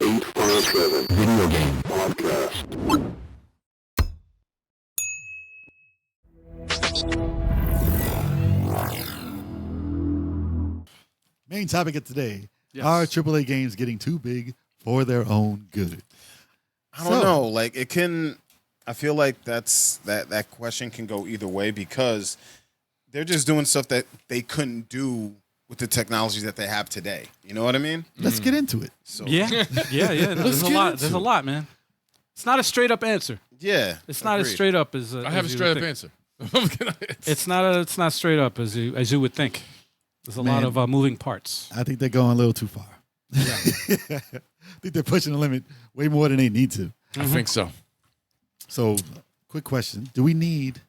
857 Video Game Podcast. Main topic of today. Yes. Are AAA games getting too big for their own good? I don't know. Like it can. I feel like that question can go either way because they're just doing stuff that they couldn't do with the technology that they have today. You know what I mean? Let's get into it. So Yeah. There's a lot, man. It's not a straight up answer. yeah, It's not as agreed. straight up as I have a as you straight would up think. answer. It's not straight up as you would think. There's a lot Man. of moving parts. I think they're going a little too far. Yeah. I think they're pushing the limit way more than they need to. I think so. So, quick question. Do we need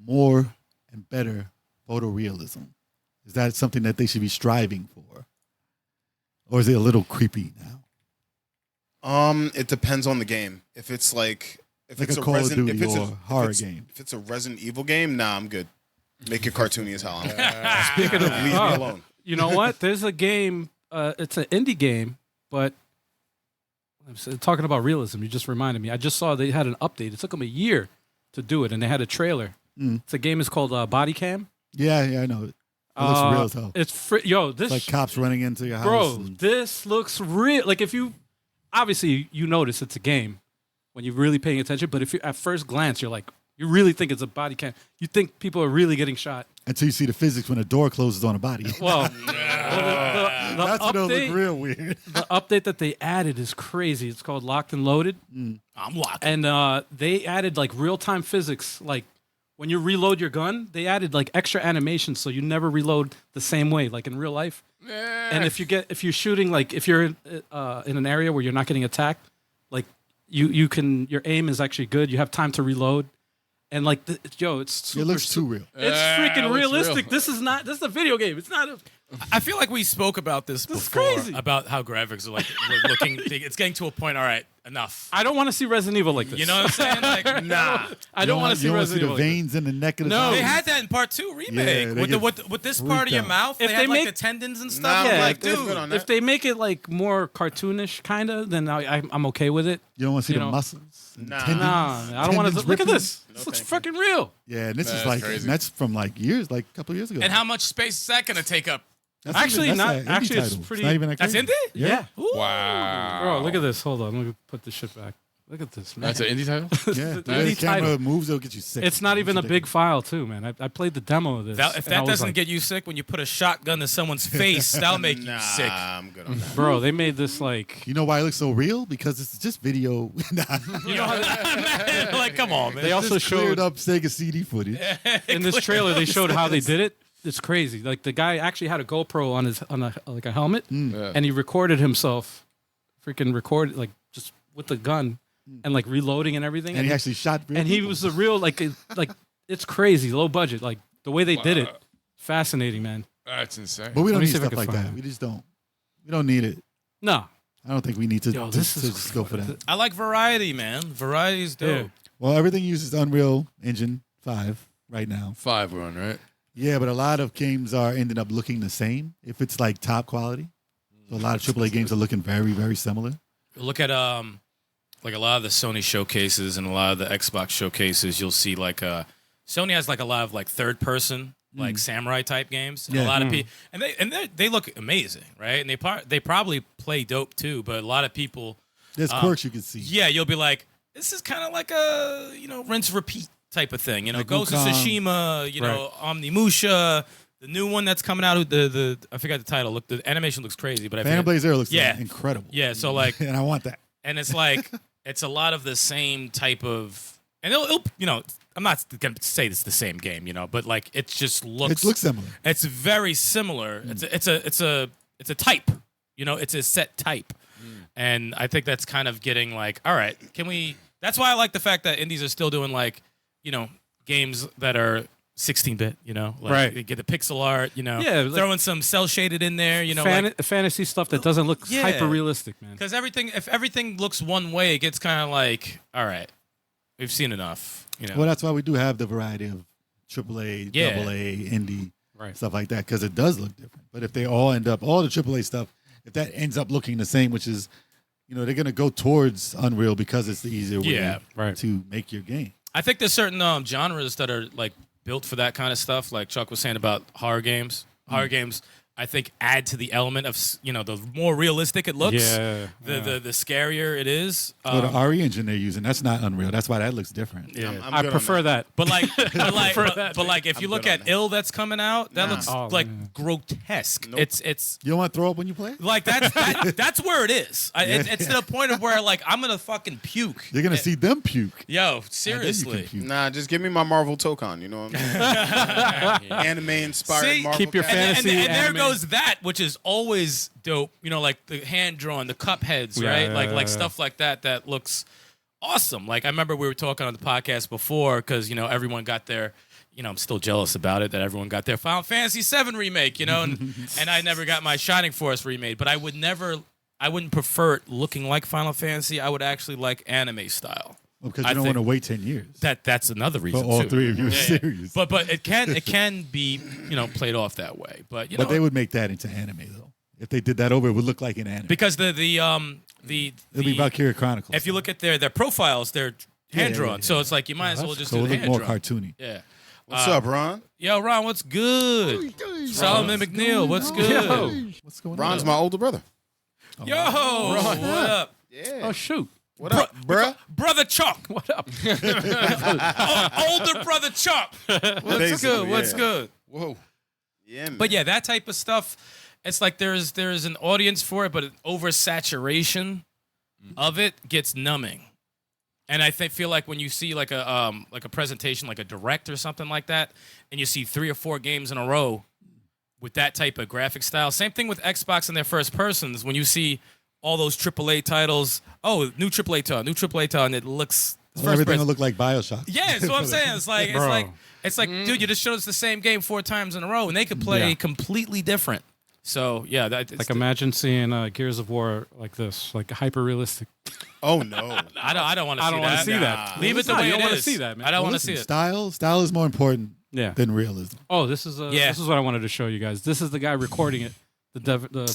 more and better photorealism? Is that something that they should be striving for? Or is it a little creepy now? It depends on the game. If it's like Like a Call of Duty or horror game. If it's a Resident Evil game, nah, I'm good. Make it cartoony as hell. Speaking of, Leave me alone. you know what? There's a game. It's an indie game, but I'm talking about realism. You just reminded me. I just saw they had an update. It took them a year to do it, and they had a trailer. It's a game. It's called Body Cam. Yeah, I know it. It looks real as hell. It's this It's like cops running into your house. bro. and- This looks real. Like if you obviously you notice it's a game when you're really paying attention, but if you at first glance you're like you really think it's a body cam. You think people are really getting shot. until you see the physics when a door closes on a body. Well, the That's when it'll update, look real weird. the update that they added is crazy. It's called Locked and Loaded. I'm locked. And they added like real-time physics. Like when you reload your gun, they added like extra animations so you never reload the same way, like in real life. And if you're shooting, like if you're in an area where you're not getting attacked, like you can, your aim is actually good. You have time to reload. And like, it's super, It looks too real. it's it freaking looks realistic. real. This is a video game. It's not a. I feel like we spoke about this This is before crazy. about how graphics are like looking. It's getting to a point. All right, enough. I don't want to see Resident Evil like this. You know what I'm saying? Like, nah. I don't want to see You don't Resident see Evil. the like veins in the neck of the No. They face. had that in Part 2 remake Yeah, they with this part of your out. mouth. If They they had like make- the tendons and Nah, stuff. Yeah, like, that's dude. good on this. If they make it like more cartoonish, kind of, then I'm okay with it. You don't want to see You the know. muscles. and Nah. tendons. Nah, man, I don't want to Tendons look at ripping. this. This looks freaking real. Yeah, and this is That's like crazy. that's from like years, like a couple of years ago. And how much space is that going to take up? That's Actually, that's not- an indie actually, it's title. pretty- not even that That's crazy. indie? Yeah. Wow. Bro, look at this. Hold on. Let me put this shit back. Look at this, man. That's an indie title? Yeah, The the way the indie camera title. moves, it'll get you sick. It's not even a big ridiculous. file, too, man. I played the demo of this. If and I that was doesn't like, get you sick when you put a shotgun to someone's face, that'll make you Nah, sick. I'm good on that. bro, they made this like. You know why it looks so real? Because it's just video. Nah. You know how like, come on, man. They also Just cleared showed up Sega CD footage. in this trailer. They showed how they did it. It's crazy. Like the guy actually had a GoPro on a helmet, Yeah. and he recorded himself, freaking recorded like just with the gun, and like reloading and everything. And he actually shot real and he people. was the real like it's crazy, low budget. Like the way they did it, fascinating, man. That's insane. But we don't me need see if I stuff can like find that. it. We just don't. We don't need it. No, I don't think we need to, Yo, to this is just go for that. I like variety, man. Variety's dope. Yeah. Well, everything uses Unreal Engine 5 right now. 5 we're on, right? Yeah, but a lot of games are ending up looking the same if it's like top quality. So a lot of AAA games are looking very, very similar. Look at like a lot of the Sony showcases and a lot of the Xbox showcases. You'll see like Sony has like a lot of like third person like samurai type games. And Yeah. a lot of people and they look amazing, right? And they probably play dope too. But a lot of people, There's quirks you can see. yeah, you'll be like, this is kind of like a rinse repeat type of thing. Like Ghost of Wukong. Tsushima, Omnimusha. The new one that's coming out, the I forgot the title. Look, the animation looks crazy, but I Phantom forget. Blaze Zero looks Yeah. incredible. Yeah, so like, And I want that. and it's like it's a lot of the same type of, and it'll I'm not gonna say it's the same game, but like it just looks. It looks similar. It's very similar. It's a type. It's a set type, and I think that's kind of getting like, all right, can we? That's why I like the fact that indies are still doing like, games that are 16-bit. Like Right. they get the pixel art. Yeah, like- throwing some cell shaded in there. Like, fantasy stuff that doesn't look Yeah. hyper realistic, man. because if everything looks one way, it gets kind of like, all right, we've seen enough. Well, that's why we do have the variety of AAA, Yeah. AA, indie, Right. stuff like that, because it does look different. But if they all the AAA stuff, if that ends up looking the same, which is, they're gonna go towards Unreal because it's the easier way Yeah, right. to make your game. I think there's certain genres that are like built for that kind of stuff. Like Chuck was saying about horror games. Horror games, I think, add to the element of the more realistic it looks. Yeah, the scarier it is. So the RE engine they're using, that's not Unreal. That's why that looks different. Yeah. I'm I good on prefer that. But like, if you I'm look good on at that. Ill that's coming out, that looks Oh, like man. grotesque. Nope. It's You don't want to throw up when you play? like that's where it is. It's to the point of where like I'm gonna fucking puke. You're gonna see them puke. Yo, And then you can seriously. puke. Nah, just give me my Marvel Tokon. You know what I'm saying? Anime inspired See? Marvel. Keep your characters. fantasy And there anime. goes that, which is always dope. Like the hand drawn, the cup heads, Yeah, right? yeah, like yeah. stuff like that. That looks awesome. Like I remember we were talking on the podcast before because everyone got their. I'm still jealous about it that everyone got their Final Fantasy VII remake. And I never got my Shining Force remade. But I wouldn't prefer it looking like Final Fantasy. I would actually like anime style. Because I you don't think- want to wait 10 years That's another for reason all too. three of your Yeah, yeah. series. But it can be played off that way. But But they would make that into anime though. If they did that over, it would look like an anime. because the It'll be Valkyria Chronicles. if you look at their profiles, they're hand drawn. yeah. So it's like you might as well just so do it the look hand more drawn. cartoony. Yeah. What's up, Ron? Yo, Ron, what's good? Solomon McNeil, what's good? Yo. What's going Ron's on? my older brother. Yo, what up? Yeah. Oh shoot! What up, bruh? Brother Chuck. What up? Older brother Chuck. What's Basically, good? What's yeah. good? Whoa. Yeah, man. But yeah, that type of stuff, it's like there's an audience for it, but an oversaturation of it gets numbing. And I feel like when you see like a presentation, like a direct or something like that, and you see 3 or 4 games in a row with that type of graphic style. Same thing with Xbox and their first persons. When you see all those AAA titles, new AAA title, and it looks Well, first everything person. will look like Bioshock. Yeah, that's what I'm saying. Bro. It's like, dude, you just showed us the same game 4 times in a row, and they could play Yeah. completely different. So yeah, Like imagine seeing Gears of War like this, like hyper realistic. oh no. I don't want to see that. I don't want to see that. Leave it the No, way you don't it wanna is. see that, man. I don't Well, want to see listen, it. Style is more important Yeah. than realism. Oh, this is Yeah. this is what I wanted to show you guys. This is the guy recording it. The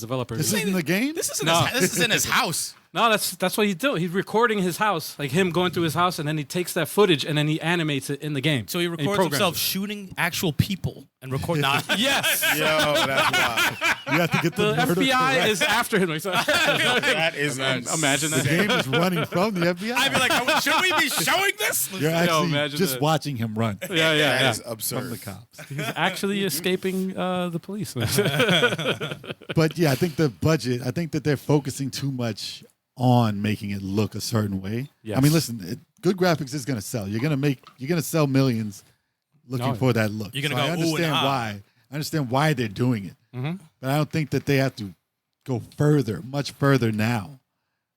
developer. This isn't the game. This is in No. this is in his house. No, that's what he's doing. He's recording his house, like him going through his house, and then he takes that footage and then he animates it in the game. So he And records programs himself it. shooting actual people and record. Yes. Yo, that's wild. You have to get the, The murder FBI correct. is after him. Like, so- That is Imagine The that. game is running from the FBI. I'd be like, should we be showing this? You're actually imagine just that. watching him run Yeah, yeah, That yeah. is from absurd. the cops. He's actually escaping the police. But yeah, I think the budget. I think that they're focusing too much on making it look a certain way. Yes. I mean, listen, good graphics is going to sell. You're going to sell millions looking Oh, for that look. You're gonna So go, I ooh and understand ah. why. I understand why they're doing it, Mhm. but I don't think that they have to go further, much further now.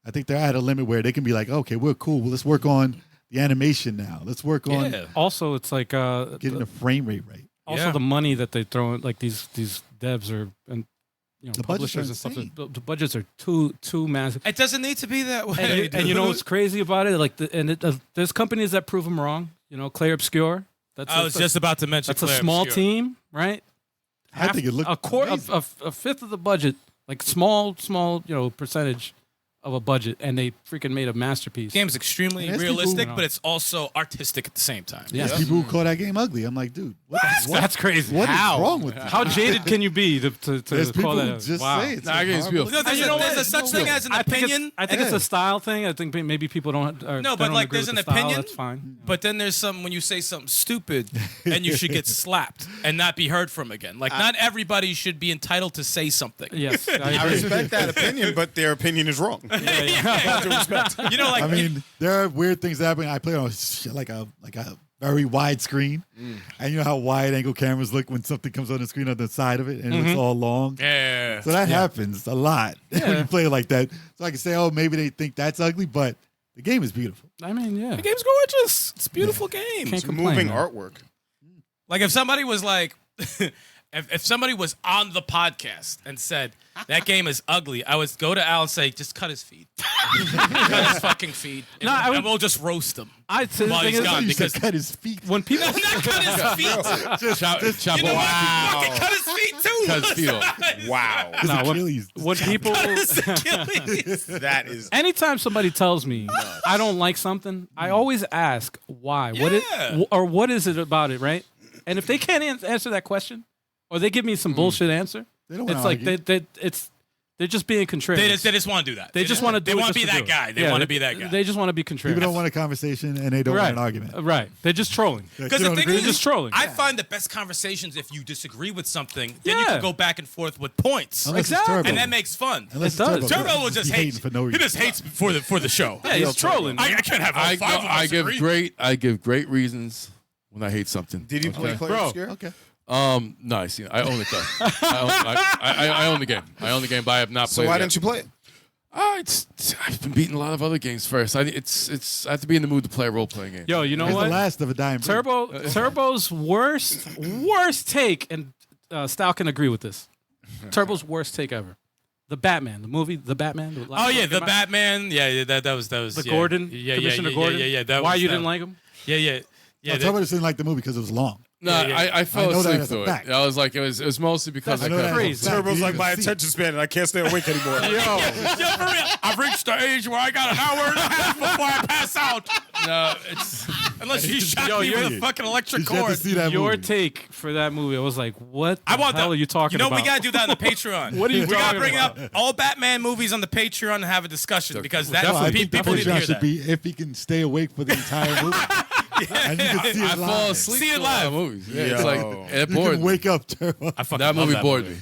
I think they're at a limit where they can be like, okay, we're cool. Well, let's work on the animation now. Let's work on Yeah. Also, it's like getting the frame rate right. also Yeah. the money that they throw in, like these devs are and The budgets are publishers and stuff. insane. The budgets are too massive. It doesn't need to be that way. And you know what's crazy about it? Like, there's companies that prove them wrong. Clay Obscure. That's I was just about to mention. that's a Claire small Obscure. team, right? I think it looked a quarter, amazing. a fifth of the budget, like small, percentage of a budget, and they freaking made a masterpiece. Game is extremely And there's realistic, people- but it's also artistic at the same time. Yeah. There's people who call that game ugly. I'm like, dude, That's crazy. what is How? wrong with you? How jaded can you be to There's people call who that? just wow. say it's Nah, a game's horrible- beautiful. No, there's, You a, know there's what? a such No thing way. as an I think opinion. I think it's a style thing. I think maybe people don't. No, but, don't like, agree there's with an the style. opinion, That's fine. But then there's some when you say something stupid and you should get slapped and not be heard from again. Like not everybody should be entitled to say something. Yes, I I agree. respect that opinion, but their opinion is wrong. You know, like I mean, there are weird things that happen. I play on like a very wide screen, and you know how wide angle cameras look when something comes on the screen on the side of it and it looks all long. yeah. So that happens a lot when you play like that. So I can say, oh, maybe they think that's ugly, but the game is beautiful. I mean, yeah. The game's gorgeous. It's a beautiful game. Can't It's complain, moving man. artwork. Like if somebody was like, if somebody was on the podcast and said that game is ugly, I would go to Al and say, just cut his feet. Cut his fucking feet. No, I would- and we'll just roast him. I'd say the While thing he's is, gone, You because said cut his feet. when people not cut his feet. Chop You know what? wow. Fucking cut his feet too. Cut his feet off. Wow. His Nah, Achilles. when people His Achilles. That is anytime somebody tells me I don't like something, I always ask why. Yeah. What is it about it, right? And if they can't answer that question, or they give me some bullshit answer, They don't it's wanna like argue. they're just being contrarian. They just want to do that. They just want to do They it want to just be to that do it. guy. They Yeah, want to be that guy. They just want to be contrarian. People don't want a conversation and they don't right. want an argument. Right. They're just trolling. Because You the don't thing agree? is, Just trolling. I find the best conversations if you disagree with something, then you Yeah. can go back and forth with points, Unless it's Exactly. Turbo. and that makes fun. Unless It it's does. Turbo will just Be hate. hating for no He reason. just hates for the show. Yeah, he's trolling. I can't have all five of us I give agree. great reasons when I hate something. Did you play Player Bro. Obscure? Okay. No, I see. I own it though. I own the game. I own the game, but I have not So played. why it yet. didn't you play it? I've been beating a lot of other games first. I have to be in the mood to play a role playing game. Yo, you know He's the what? last of a dying breed. Turbo's worst take, and Stal can agree with this. Turbo's worst take ever. The Batman, the movie, The Batman. The last Oh one yeah, that the came out. Batman. Yeah, that was The yeah. Gordon, Yeah, Commissioner yeah, Gordon. Yeah. That Why was, you that- didn't like him? Yeah. Yeah, that- Turbo just didn't like the movie because it was long. No, Yeah. I fell I know that asleep as a through fact. it. I was like, it was mostly because That's I I know couldn't. that. crazy. as a fact. Turbo's You like didn't my see it. attention span and I can't stay awake anymore. Yo, for real. I've reached the age where I got an hour and a half before I pass out. No, it's Unless you shock Yo, me with you're- a fucking electric You just have to cord. see that Your movie. take for that movie, I was like, what I the want hell that. are you talking You know, about? we gotta do that on the Patreon. What are you We gotta talking bring about? up all Batman movies on the Patreon and have a discussion because that's No, I what think the people need to Patreon hear should that. be if he can stay awake for the entire movie. And you can see it I live. fall asleep. See it to a lot of live. movies. Yeah, it's Yo. like it You bored can me. wake up, Turbo. I fucking That love movie bored me.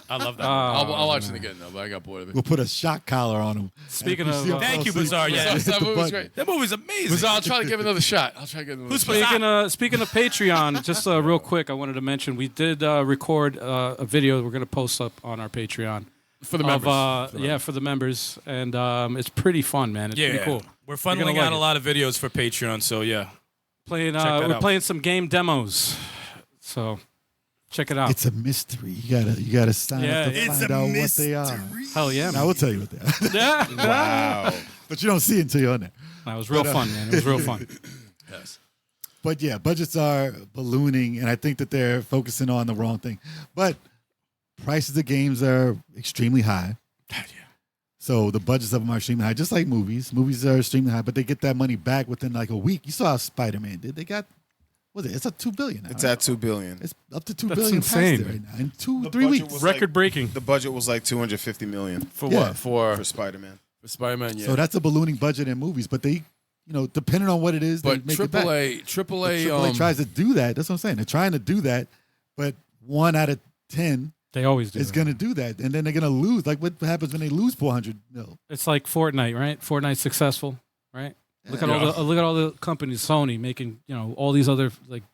I love that. I'll watch it again though, but I got bored of it. We'll put a shock collar on him. Speaking And if of, see him Thank fall you, asleep, Bizarre. Yeah. hit That the movie was button. great. That movie's amazing. But I'll try to give it another shot. I'll try to give it another Who's shot. Speaking of Patreon, just real quick, I wanted to mention we did record a video we're going to post up on our Patreon. For the members. For the members, and it's pretty fun, man. It's pretty cool. We're You're gonna funneling like out a it. lot of videos for Patreon, so yeah. Playing, that we're out. playing some game demos, so check it out. It's a mystery. You gotta sign Yeah, up to it's find out what they are. Hell yeah, I man. will tell you what they are. Yeah, Wow. But you don't see it until you're on there. that was real fun, man. It was real fun. Yes. But yeah, budgets are ballooning, and I think that they're focusing on the wrong thing. But prices of games are extremely high. So the budgets of them are extremely high, just like movies. Movies are extremely high, but they get that money back within like a week. You saw how Spider-Man did. They got, what is it? It's at $2 billion now. It's at $2 billion. It's up to $2 That's billion insane. past it right now in 2-3 budget weeks. was Record breaking. The budget was like $250 million For Yeah. what? For for Spider-Man. Spider-Man, yeah. So that's a ballooning budget in movies, but they, depending on what it is, but they make it back. AAA, AAA tries to do that. That's what I'm saying. They're trying to do that, but 1 out of 10 They always do. is that. going to do that, and then they're going to lose. Like what happens when they lose 400 mil? It's like Fortnite, right? Fortnite's successful, right? Look at all the companies, Sony making all these other like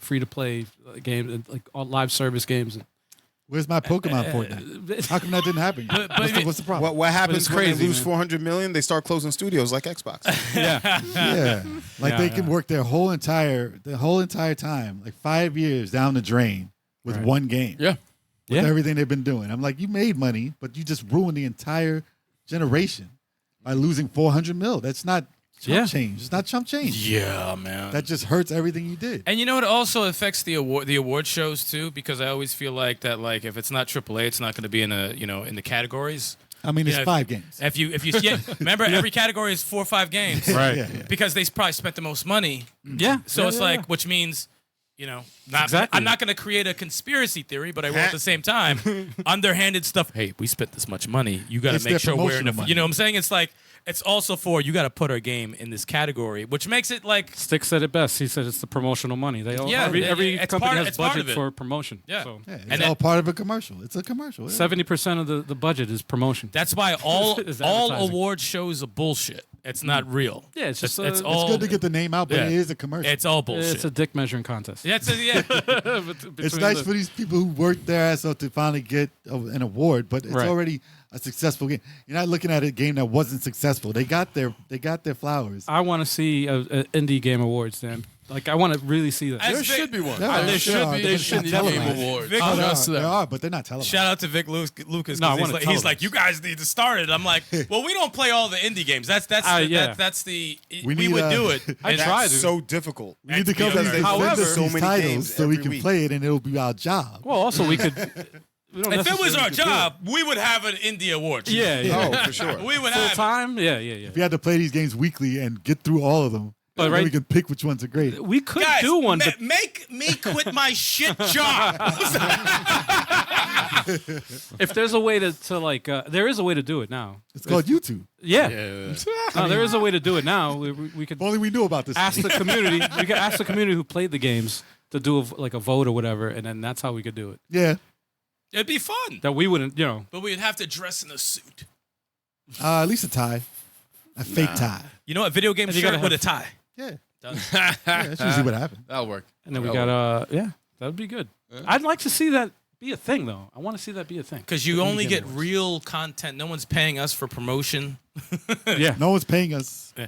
free to play games, and like all live service games. Where's my Pokemon Fortnite? How come that didn't happen? But- What's the problem? What happens it's when crazy, they lose man. 400 million? They start closing studios like Xbox. Yeah, like Yeah, they can work their whole entire time, like 5 years down the drain with Right. one game. Yeah. With everything they've been doing. I'm like, you made money, but you just ruined the entire generation by losing 400 mil. That's not chump change. It's not chump change. Yeah, man. That just hurts everything you did. And it also affects the award shows too, because I always feel like that, like if it's not AAA, it's not going to be in in the categories. I mean, it's Yeah, 5 games. If you remember, every category is 4 or 5 games, Right. Yeah. Because they probably spent the most money. Yeah. So Yeah, it's yeah, like, yeah. which means, Exactly. I'm not going to create a conspiracy theory, but I will at the same time underhanded stuff. Hey, we spent this much money. You got It's to make their sure we're in promotional a. money. You know what I'm saying? It's like it's also for you got to put our game in this category, which makes it like Stikz said it best. He said it's the promotional money. They all, Yeah, every it's company part- has it's part budget of it. for promotion. Yeah. So Yeah, it's And all that- part of a commercial. It's a commercial. Yeah. 70% of the budget is promotion. that's why all Is all advertising. award shows are bullshit. It's not real. Yeah, it's just it's a- all It's good to get the name out, but Yeah. it is a commercial. it's all bullshit. It's a dick measuring contest. yeah. It's Between nice the- for these people who worked their ass off to finally get an award, but it's Right. already a successful game. You're not looking at a game that wasn't successful. They got their flowers. I want to see Indie Game Awards, Dan. Like I want to really see that. There should be one. Yeah, There should be. there There should should be be a Game televised. Award. Vic- Oh, Just there that. are, but they're not televised. Shout out to Vic Lucas. No, I 'cause want it he's like, televised. you guys need to start it. I'm like, well, we don't play all the indie games. That's yeah. that's the We we need, would do it. I And tried That's to. so difficult. We need to Because companies that however- send us so these many titles games so we every can week. play it, and it'll be our job. Well, also we could. We don't If it was necessarily our could do job, we would have an indie award. Yeah, yeah. Oh, for sure. we would Full have. time. Yeah. If we had to play these games weekly and get through all of them, But then right- we can pick which ones are great. We could Guys, do one, but make me quit my shit job. if there's a way to like, there is a way to do it now. It's called YouTube. Yeah. Yeah. No, there is a way to do it now. We could If only we knew about this. ask the community. We could ask the community who played the games to do like a vote or whatever, and then that's how we could do it. Yeah, It'd be fun, That we wouldn't, but we'd have to dress in a suit. at least a tie, a fake tie. You know what? Video game And you shirt gotta with a have- tie. Yeah, Done. yeah, that's usually what happens. That'll work. And then we That'll got work. yeah, that would be good. I'd like to see that be a thing, though. I want to see that be a thing. Because you only get get real content. No one's paying us for promotion. Yeah. No one's paying us Yeah.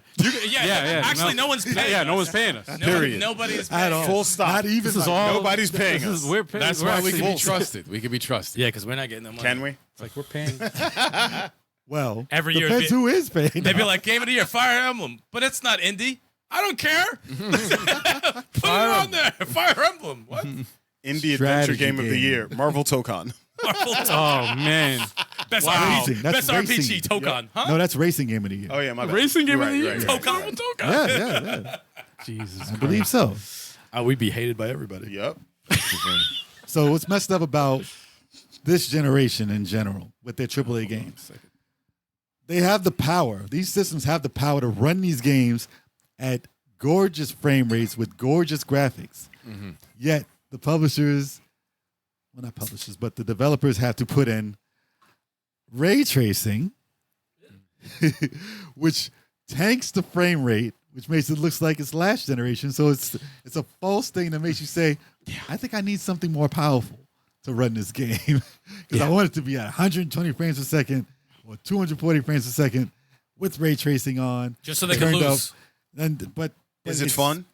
Actually, no one's paying. Yeah, no us. one's paying us. Period. Nobody is at paying. all. us. Full stop. Not even. This is like, all. Nobody's paying This us. is, we're paying. That's we're why we actually- can be trusted. We can be trusted. Yeah, because we're not getting the money. Can we? It's like we're paying. Well, Every year depends they- who is paying. They'd be like, Game of the Year, Fire Emblem. But it's not indie. I don't care. Put it on there. Fire Emblem. What? Indie Strategy Adventure Game of the game. Year. Marvel Tokon. Oh man, Best Wow. RPG. That's Best RPG. racing. Tokon. Huh? No, that's racing game of the year. Oh, yeah, my bad. racing game You're of the year. right, you're right. Tokon. Tokon. Yeah. Jesus, I believe so. we'd be hated by everybody. Yep. So what's messed up about this generation in general with their AAA games? They have the power. These systems have the power to run these games at gorgeous frame rates with gorgeous graphics. Yet the publishers, well, not publishers, but the developers have to put in ray tracing, which tanks the frame rate, which makes it look like it's last generation. So it's a false thing that makes you say, I think I need something more powerful to run this game because I want it to be at 120 frames per second or 240 frames per second with ray tracing on. Just so they can turned up. lose. But Is it it's- fun?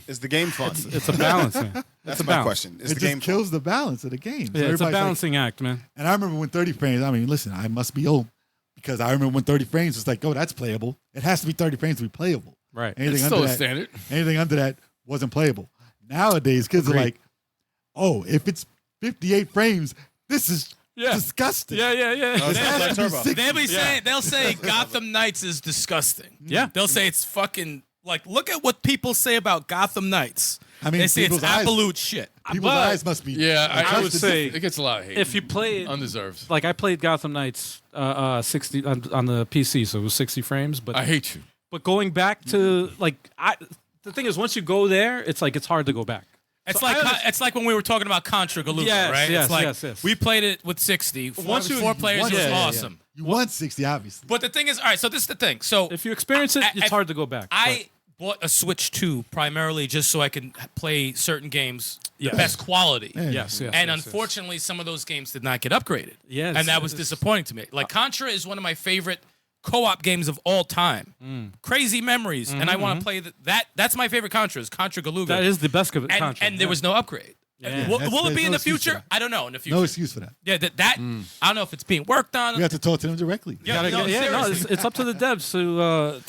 Is the game fun? It's a balance, man. That's a my balance. question. Is It the just game kills the balance of the game. So Yeah, it's a everybody's like- balancing act, man. and I remember when 30 frames, I mean, listen, I must be old because I remember when 30 frames was like, oh, that's playable. It has to be 30 frames to be playable. Right. Anything It's under still a that, standard. anything under that wasn't playable. Nowadays, kids are Agreed. like, oh, if it's 58 frames, this is disgusting. Yeah. This has to be Turbo. 60. They'll say Gotham Knights is disgusting. Yeah. They'll say it's fucking like look at what people say about Gotham Knights. I mean, They say it's people's eyes- absolute shit. People's But- eyes must be. Yeah, I would say it gets a lot of hate. if you play it, Undeserved. like I played Gotham Knights 60 on the PC, so it was 60 frames. But I hate you. but going back to like the thing is, once you go there, it's like it's hard to go back. It's So like I understand- it's like when we were talking about Contra Galuga, Yes, right? yes, it's like yes. we played it with 60. Once you- four players, once- it was yeah, yeah, yeah. awesome. You want 60, obviously. But the thing is, all right. So this is the thing. So If you experience it, it's I- hard to go back. I bought a Switch 2 primarily just so I can play certain games the Yes. best quality. But- yes. And yes, unfortunately, some of those games did not get upgraded. Yes, and that was it's- disappointing to me. Like Contra is one of my favorite co-op games of all time. Crazy memories, and I want to play that. That's my favorite Contra. Is Contra Galuga. that is the best of it. and there was no upgrade. Yeah. Will That's- it be there's in no the excuse for future? that. I don't know. In the future, No excuse for that. yeah, that I don't know if it's being worked on. You have to talk to them directly. Yeah, no, seriously. it's up to the devs to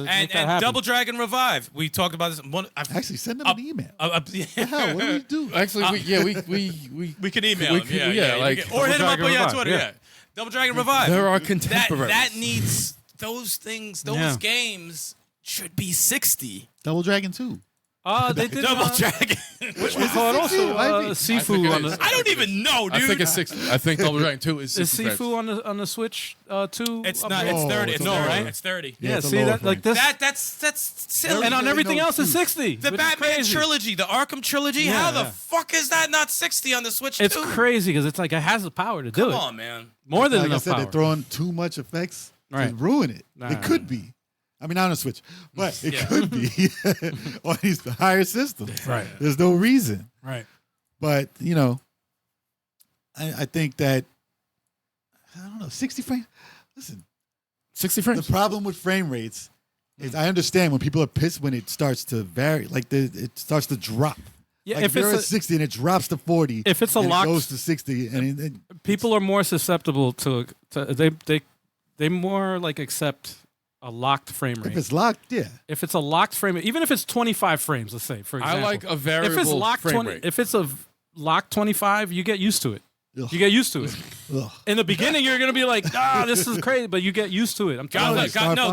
make and that happen. Double Dragon Revive. We talked about this. Actually, send them an email. Yeah. Hell, what do we do? Actually, We can email We him. could- Yeah, yeah, you like- can- or hit him up Double on Dragon Twitter. Revive, Yeah. Double Dragon Revive. there are that contemporaries. needs those things. Those Yeah. games should be 60. Double Dragon 2. They did Double Dragon. Which we call it also Sifu it on is. the. I don't even know, dude. I think it's 60. I think Double Dragon 2 is Is 60 frames. Sifu on the Switch too? It's up not. there? It's 30. it's It's no, 30. right? It's 30. Yeah, it's a see lower that like frame. this, That's silly. and on really everything no else is excuse. 60. The which is Batman crazy. trilogy, the Arkham trilogy. Yeah, How the yeah. fuck is that not 60 on the Switch? It's too? crazy because it's like it has the power to do Come it. on, man. More than Like I enough said, power. they're throwing too much effects to Right. ruin it. Nah, It could be. I mean, not on a Switch, but it Yeah. could be on these higher systems. Right. There's no reason. Right. But, I think that, I don't know, 60 frames. Listen, 60 the frames. problem with frame rates is I understand when people are pissed when it starts to vary, like it starts to drop. Yeah, like if you're it's at 60 and it drops to 40, if it's a and locked- it goes to 60, and people are more susceptible to they more like accept a locked frame rate. if it's locked, yeah. If it's a locked frame rate, even if it's 25 frames, let's say, for I example. like a variable if it's locked frame rate. if it's a locked 25, you get used to it. Ugh. You get used to it. Ugh. In the beginning, you're gonna be like, this is crazy, but you get used to it. I'm telling you.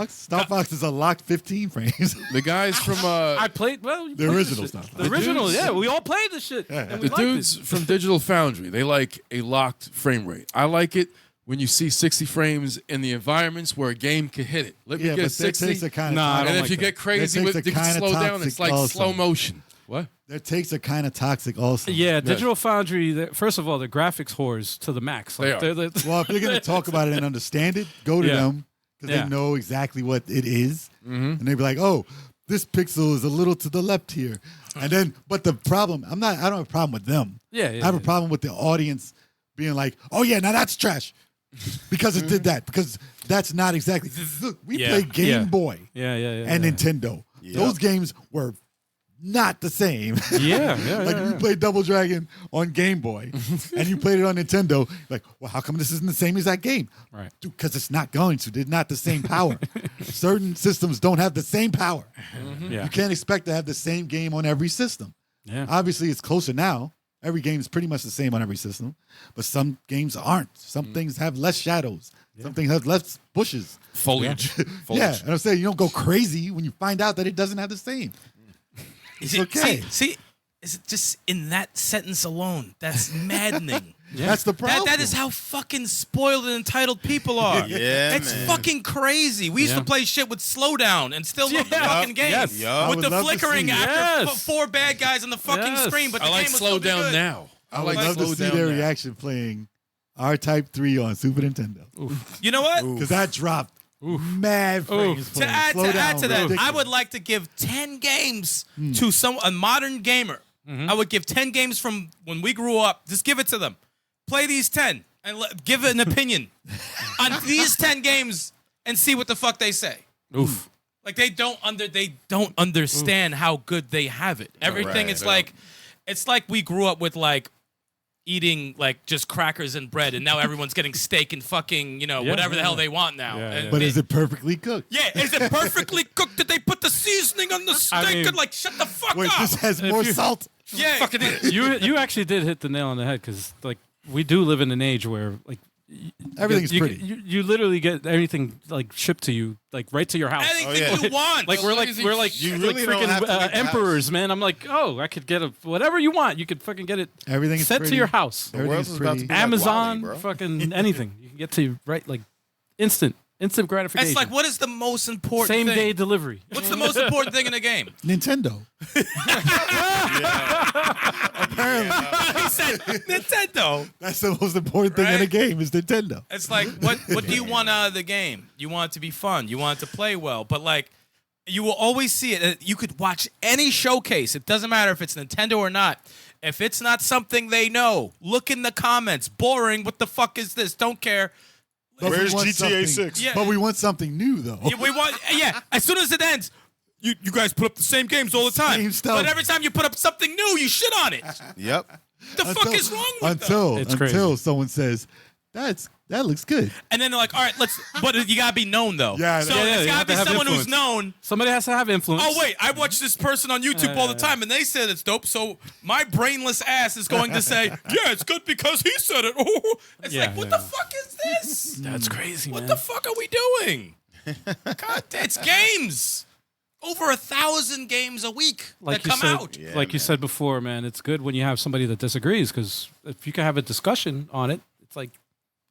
Star Fox is a locked 15 frames. The guys from I played you The played original this Star shit. Fox. The original, dudes- yeah. We all played this shit. Yeah. And we the liked dudes it. from Digital Foundry, they like a locked frame rate. I like it when you see 60 frames in the environments where a game can hit it. Let me Yeah, get but that 60. takes a kind of Nah, I And don't if like you that. get crazy That with takes you a can kinda slow down, it's toxic like also. slow motion. What? Their takes are kind of toxic also. Yeah, Digital Foundry. First of all, the graphics whores to the max. Like, They are. they're- Well, if you're going to talk about it and understand it, go to Yeah. them because Yeah. they know exactly what it is. And they be like, oh, this pixel is a little to the left here. And then, but the problem, I don't have a problem with them. Yeah, I have a problem with the audience being like, oh, yeah, now that's trash because it did that. Because that's not exactly. Look, we Yeah. play Game Yeah. Boy yeah. and Nintendo. Those games were not the same. yeah. Like you played Double Dragon on Game Boy and you played it on Nintendo. Like, well, how come this isn't the same as that game? Right. Dude, because it's not going to. They're not the same power. Certain systems don't have the same power. Yeah. You can't expect to have the same game on every system. Yeah. Obviously, it's closer now. Every game is pretty much the same on every system, but some games aren't. Some things have less shadows. Some things have less bushes. Foliage. Yeah, and I'm saying you don't go crazy when you find out that it doesn't have the same. Is It's okay. See, is it just in that sentence alone? That's maddening. That's the problem. That is how fucking spoiled and entitled people are. Yeah, it's man. fucking crazy. We used to Yeah. play shit with slowdown and still love the Yeah. fucking game. Yes. Yup. I With would the love to flickering see it. after Yes. 4 bad guys on the fucking Yes. screen, but the I like game was slow still be down good. now. I would like love to slow see down their now. reaction playing R-Type 3 on Super Nintendo. You know what? Because that dropped mad frames. To add Slow to down, that, ridiculous. I would like to give 10 games to a modern gamer. I would give 10 games from when we grew up. Just give it to them. Play these 10 and give an opinion on these 10 games and see what the fuck they say. Oof. Like they don't understand how good they have it. Everything Right. is like it's like we grew up with like eating like just crackers and bread, and now everyone's getting steak and fucking Yeah, whatever the yeah. hell they want now. Yeah, And yeah. But is it perfectly cooked? yeah, is it perfectly cooked? Did they put the seasoning on the steak? mean- And like, shut the fuck Wait, up. this has more you- salt. Yeah, You actually did hit the nail on the head because like we do live in an age where like Everything's you, pretty. You literally get everything like shipped to you like right to your house. anything yeah. you want. Like we're like easy. we're like You like really don't freaking have to leave the emperors, man. I'm like, oh, I could get whatever you want. You could fucking get it Everything's sent pretty. to your house. The world Everything's is about to pretty. be like Amazon, Wall-E, bro. fucking anything. You can get to you right like instant gratification. it's like, what is the most important same thing? day delivery. What's the most important thing in the game? Nintendo. He said Nintendo. That's the most important thing in a Right? game is Nintendo. It's like, what do you want out of the game? You want it to be fun. You want it to play well. But like, you will always see it. You could watch any showcase. It doesn't matter if it's Nintendo or not. If it's not something they know, look in the comments. Boring. What the fuck is this? Don't care. But we Where's want GTA something- 6? Yeah. But we want something new, though. We want, yeah. As soon as it ends, you guys put up the same games all the time. Same stuff. But every time you put up something new, you shit on it. Yep. The fuck is wrong with them? It's crazy. Until someone says, that looks good. And then they're like, all right, but you gotta be known though. Yeah, so yeah, it's you gotta have be to have someone who's influence. known. Somebody has to have influence. Oh wait, I watch this person on YouTube all the time, and they said it's dope. So my brainless ass is going to say, yeah, it's good because he said it. It's Yeah, like, what yeah. the fuck is this? That's crazy, What man. the fuck are we doing? God, it's games. Over 1,000 games a week like that you come said, out. Yeah, like you man. said before, man, it's good when you have somebody that disagrees because if you can have a discussion on it, it's like,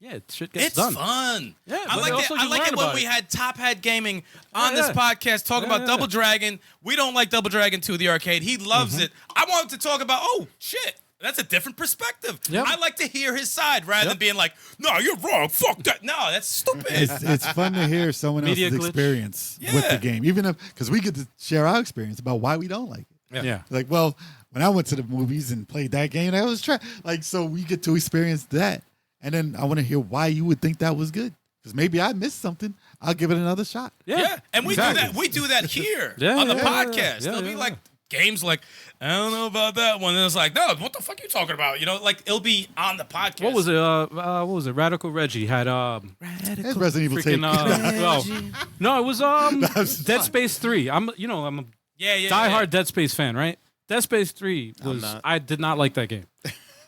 yeah, shit gets It's done. fun. Yeah, I but like also it. I you like learn it when about we it. had Top Hat Gaming on Yeah, this yeah. podcast talking about Yeah. Double Dragon. We don't like Double Dragon 2, the arcade. He loves it. I want him to talk about, oh shit, that's a different perspective. Yep. I like to hear his side rather than being like, no, you're wrong. Fuck that. No, that's stupid. It's fun to hear someone Media else's glitch. experience with Yeah. the game, even if because we get to share our experience about why we don't like it. Yeah. Like, well, when I went to the movies and played that game, that was trash. Like, so we get to experience that, and then I want to hear why you would think that was good. because maybe I missed something. I'll give it another shot. Yeah, and we exactly. do that. We do that here Yeah, on the yeah, podcast. yeah, There'll be yeah. like games like I don't know about that one, and it's like, no, what the fuck are you talking about? You know, like it'll be on the podcast. What was it? What was it? Radical Reggie had It's Resident Evil take. no, it was That's Dead fine. Space 3. I'm a Yeah. diehard Dead Space fan, right? Dead Space 3 was not. I did not like that game.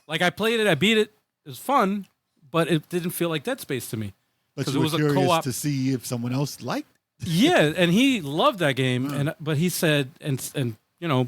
Like I played it, I beat it. It was fun, but it didn't feel like Dead Space to me. But 'Cause you it were was a curious co-op. to see if someone else liked. Yeah, and he loved that game, but he said, and you know,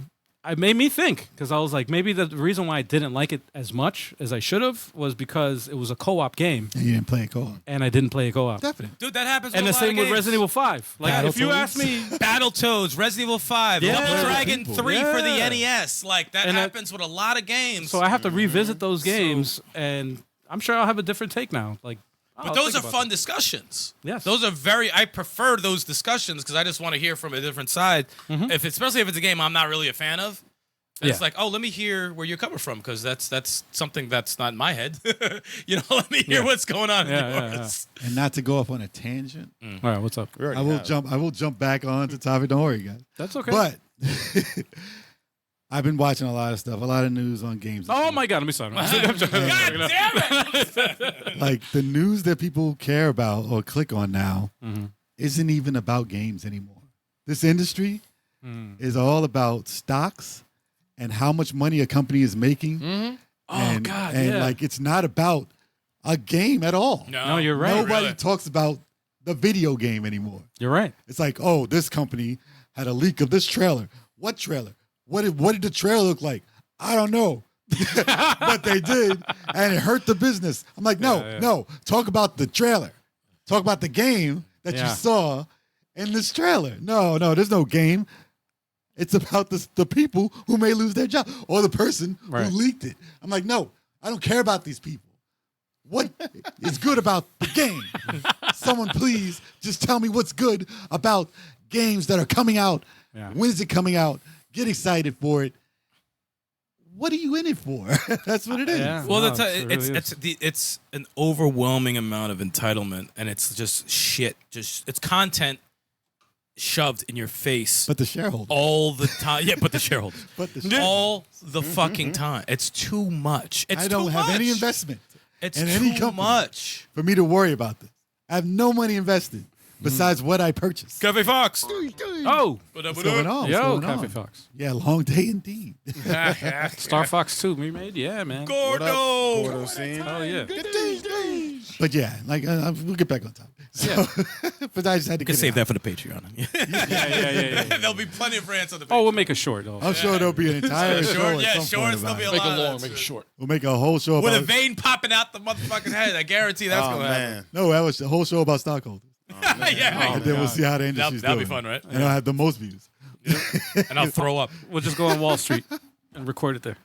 it made me think because I was like, maybe the reason why I didn't like it as much as I should have was because it was a co-op game, And you didn't play it co-op. and I didn't play it co-op. Definitely. Dude, that happens. And with the a lot same of with games. Resident Evil 5. Like, if you ask me, Battletoads, Resident Evil 5, Yeah. Double Yeah. Dragon People. 3 for the Yeah. NES. Like that And I- happens with a lot of games. so I have to revisit those games, and I'm sure I'll have a different take now. Like, But I'll those think are about fun discussions. Yes. Those are I prefer those discussions because I just want to hear from a different side. Especially if it's a game I'm not really a fan of. And It's Yeah. like, oh, let me hear where you're coming from because that's something that's not in my head. You know, let me hear what's going on Yeah, in yeah, yours. And not to go off on a tangent, All right, what's up? I will jump back on to topic. Don't worry, guys. That's okay. But I've been watching a lot of stuff, a lot of news on games. this Oh week. my God, let me start. God damn it! Like the news that people care about or click on now Mm-hmm. isn't even about games anymore. This industry is all about stocks and how much money a company is making. And, God, and yeah. like it's not about a game at all. No, you're right. Nobody really. talks about the video game anymore. You're right. It's like, oh, this company had a leak of this trailer. What trailer? What did the trailer look like? I don't know. But they did, and it hurt the business. I'm like, no. Talk about the trailer. Talk about the game that you Yeah. saw in this trailer. No, there's no game. It's about the people who may lose their job or the person Right. who leaked it. I'm like, no, I don't care about these people. What is good about the game? Someone please just tell me what's good about games that are coming out. Yeah. When is it coming out? Get excited for it. What are you in it for? That's what it is. Yeah. Well, No, that's it really it's an overwhelming amount of entitlement, and it's just shit. Just it's content shoved in your face But the shareholder. all the time. Yeah, but the shareholders But the shareholder. all the fucking time. It's too much. It's I don't too have any much. investment It's in too any company much. for me to worry about this. I have no money invested besides what I purchased. Cafe Fox. Oh, What's going on? What's yo, going Cafe on? Fox. Yeah, long day indeed. Star Fox 2 remade? Yeah, man. Gordo. Gordo scene. Oh, yeah. But yeah, like we'll get back on top. So, but I just had to You can get save it that for the Patreon. Yeah. There'll be plenty of rants on the Patreon. Oh, we'll make a short. Though. out. I'm sure there'll be an entire show Short, at yeah, some shorts. point There'll about be it. a Make lot. it long, of- make it short. We'll make a whole show With a about vein popping out the motherfucker's head. I guarantee that's Oh gonna happen. man. No, that was a whole show about stockholders. Yeah, And then we'll see how the industry's that'll be doing. fun, right? And I'll have the most views. And I'll throw up. We'll just go on Wall Street and record it there.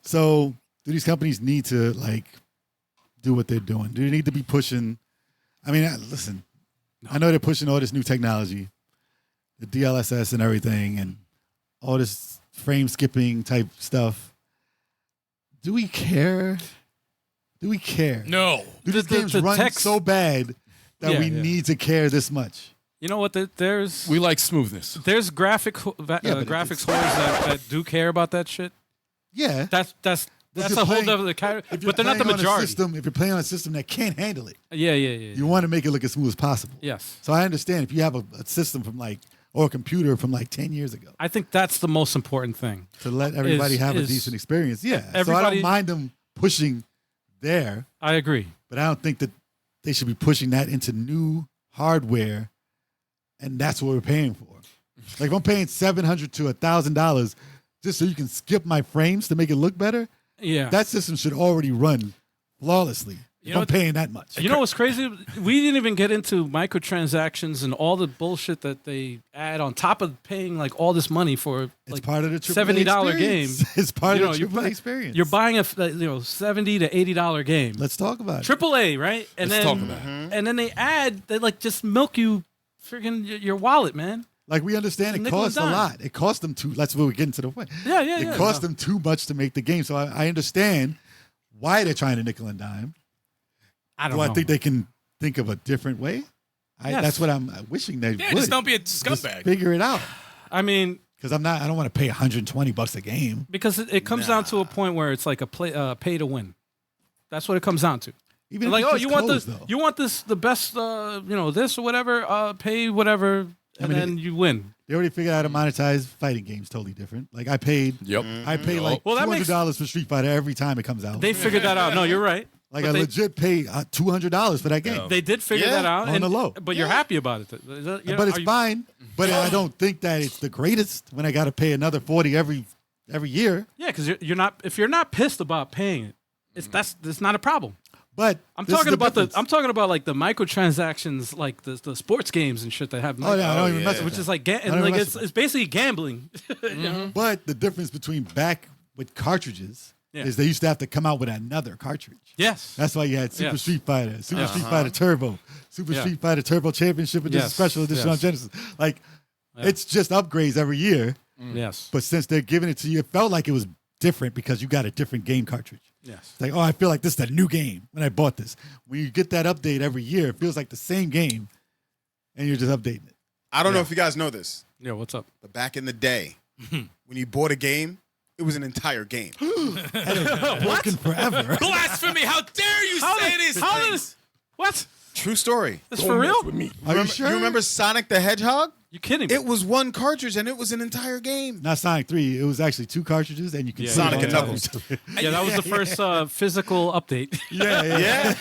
So, do these companies need to like do what they're doing? Do they need to be pushing? I mean, listen, I know they're pushing all this new technology, the DLSS and everything, and all this frame skipping type stuff. Do we care? Do we care? No. Do these The- games the run text- so bad that Yeah, we yeah. need to care this much? You know what? There's We like smoothness. graphics but graphics whores that do care about that shit. Yeah. That's you're a whole playing- other category. If you're But they're not the playing on a majority. system, if you're playing on a system that can't handle it, Yeah. you want to make it look as smooth as possible. Yes. So I understand if you have a system from like, or a computer from like 10 years ago I think that's the most important thing. to let everybody have a is- decent experience. Yeah. So I everybody- don't mind them pushing there, I agree. but I don't think that they should be pushing that into new hardware. And that's what we're paying for. Like if I'm paying $700 to $1,000 just so you can skip my frames to make it look better, Yeah. that system should already run flawlessly. If know I'm what- paying that much. You know what's crazy? We didn't even get into microtransactions and all the bullshit that they add on top of paying like all this money for It's like part of the AAA $70 experience. game. It's part You of know, the you're AAA bu- experience. You're buying a $70 to $80 game. Let's talk about it. AAA, right? And Let's then talk about it. and then they like just milk you freaking your wallet, man. Like we understand it Nickel and costs a dime. lot. It costs them too. That's where we're getting to the point. Yeah. It costs them too much to make the game. So I understand why they're trying to nickel and dime. I don't Do know. I think they can think of a different way. Yes. That's what I'm wishing they would. Just don't be a Just scumbag. figure it out. I mean, Because I don't want to pay $120 a game. because it comes down to a point where it's like a pay to win. That's what it comes down to. Even Like, if oh, it's you just want clothes, this? though. You want this? The best? This or whatever? Pay whatever, and mean, then you win. They already figured out how to monetize fighting games totally different. Like I paid Yep. like Well, that makes- $200 for Street Fighter every time it comes out. They figured that out. No, you're right. like But I they- legit pay $200 for that game. They did figure Yeah, that out on the low. But you're happy about it. You know, but it's are you- fine. But I don't think that it's the greatest when I got to pay another $40 every year. Yeah, because you're not. If you're not pissed about paying it, that's not a problem. But I'm this is talking about difference. I'm talking about like the microtransactions, like the sports games and shit that have. Oh yeah, I don't even mess with which that. is like I don't like mess it's with it's basically gambling. You know? But the difference between back with cartridges Yeah. is they used to have to come out with another cartridge. Yes. That's why you had Super Yes. Street Fighter, Super Street Fighter Turbo, Super Yeah. Street Fighter Turbo Championship Edition, Yes. Special Edition on Yes. Genesis. Like, it's just upgrades every year. Yes. But since they're giving it to you, it felt like it was different because you got a different game cartridge. Yes. It's like, oh, I feel like this is a new game when I bought this. When you get that update every year, it feels like the same game, and you're just updating it. I don't know if you guys know this, Yeah. What's up? but back in the day, when you bought a game, it was an entire game. Working forever. Blasphemy! How dare you say these things? What? True story. That's for real? Are you sure? You remember Sonic the Hedgehog? You kidding me? It was one cartridge and it was an entire game. Not Sonic 3. It was actually 2 cartridges, and you can Yeah. put it Sonic on and top of Knuckles. each other. Yeah, that was the first physical update. Yeah. Yeah.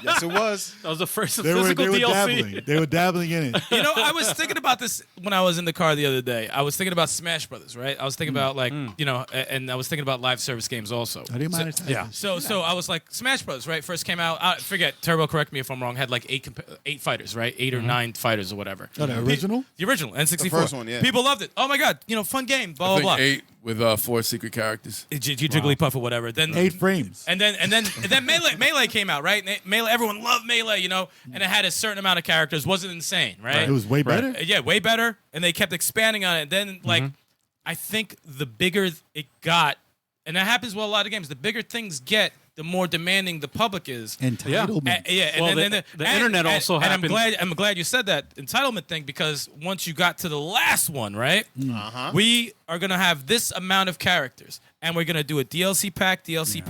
Yes, it was. That was the first They were physical DLC. dabbling. They were dabbling in it. You know, I was thinking about this when I was in the car the other day. I was thinking about Smash Brothers, right? I was thinking about and I was thinking about live service games also. How do you monetize yeah. this? So I was like, Smash Brothers, right? First came out. I forget. Turbo, correct me if I'm wrong. Had like eight fighters, right? 8 or 9 fighters or whatever. Oh, the original? The original N64. The first one, yeah. People loved it. Oh my god, fun game. Blah I blah think blah. 8 with 4 secret characters. Jigglypuff or whatever. Then 8 frames. And then Melee came out, right? Melee, everyone loved Melee, and it had a certain amount of characters. Wasn't insane, right? It was way better. Yeah, way better. And they kept expanding on it. Then, I think the bigger it got, and that happens with a lot of games, the bigger things get, the more demanding the public is. Entitlement. And Well, then the internet also and happened. I'm glad you said that entitlement thing, because once you got to the last one, right? We are gonna have this amount of characters, and we're gonna do a DLC pack, DLC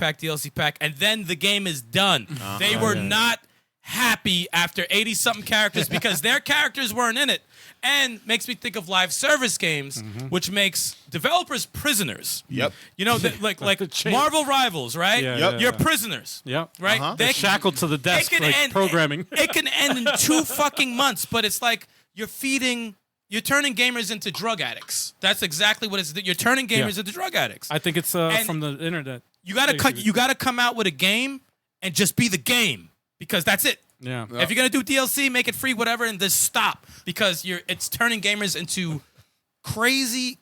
pack, and then the game is done. They were not happy after 80-something characters because their characters weren't in it. And makes me think of live service games, which makes developers prisoners. Yep. You know, like Change. Marvel Rivals, right? Yeah, Yep. yeah, You're yeah. prisoners. Yep. Right? They're shackled to the desk, like programming. It can end in 2 fucking months, but it's like you're turning gamers into drug addicts. That's exactly what it's. You're turning gamers into drug addicts. I think it's And from the internet. You gotta come out with a game and just be the game, because that's it. Yeah. If you're gonna do DLC, make it free, whatever, and just stop, because it's turning gamers into crazed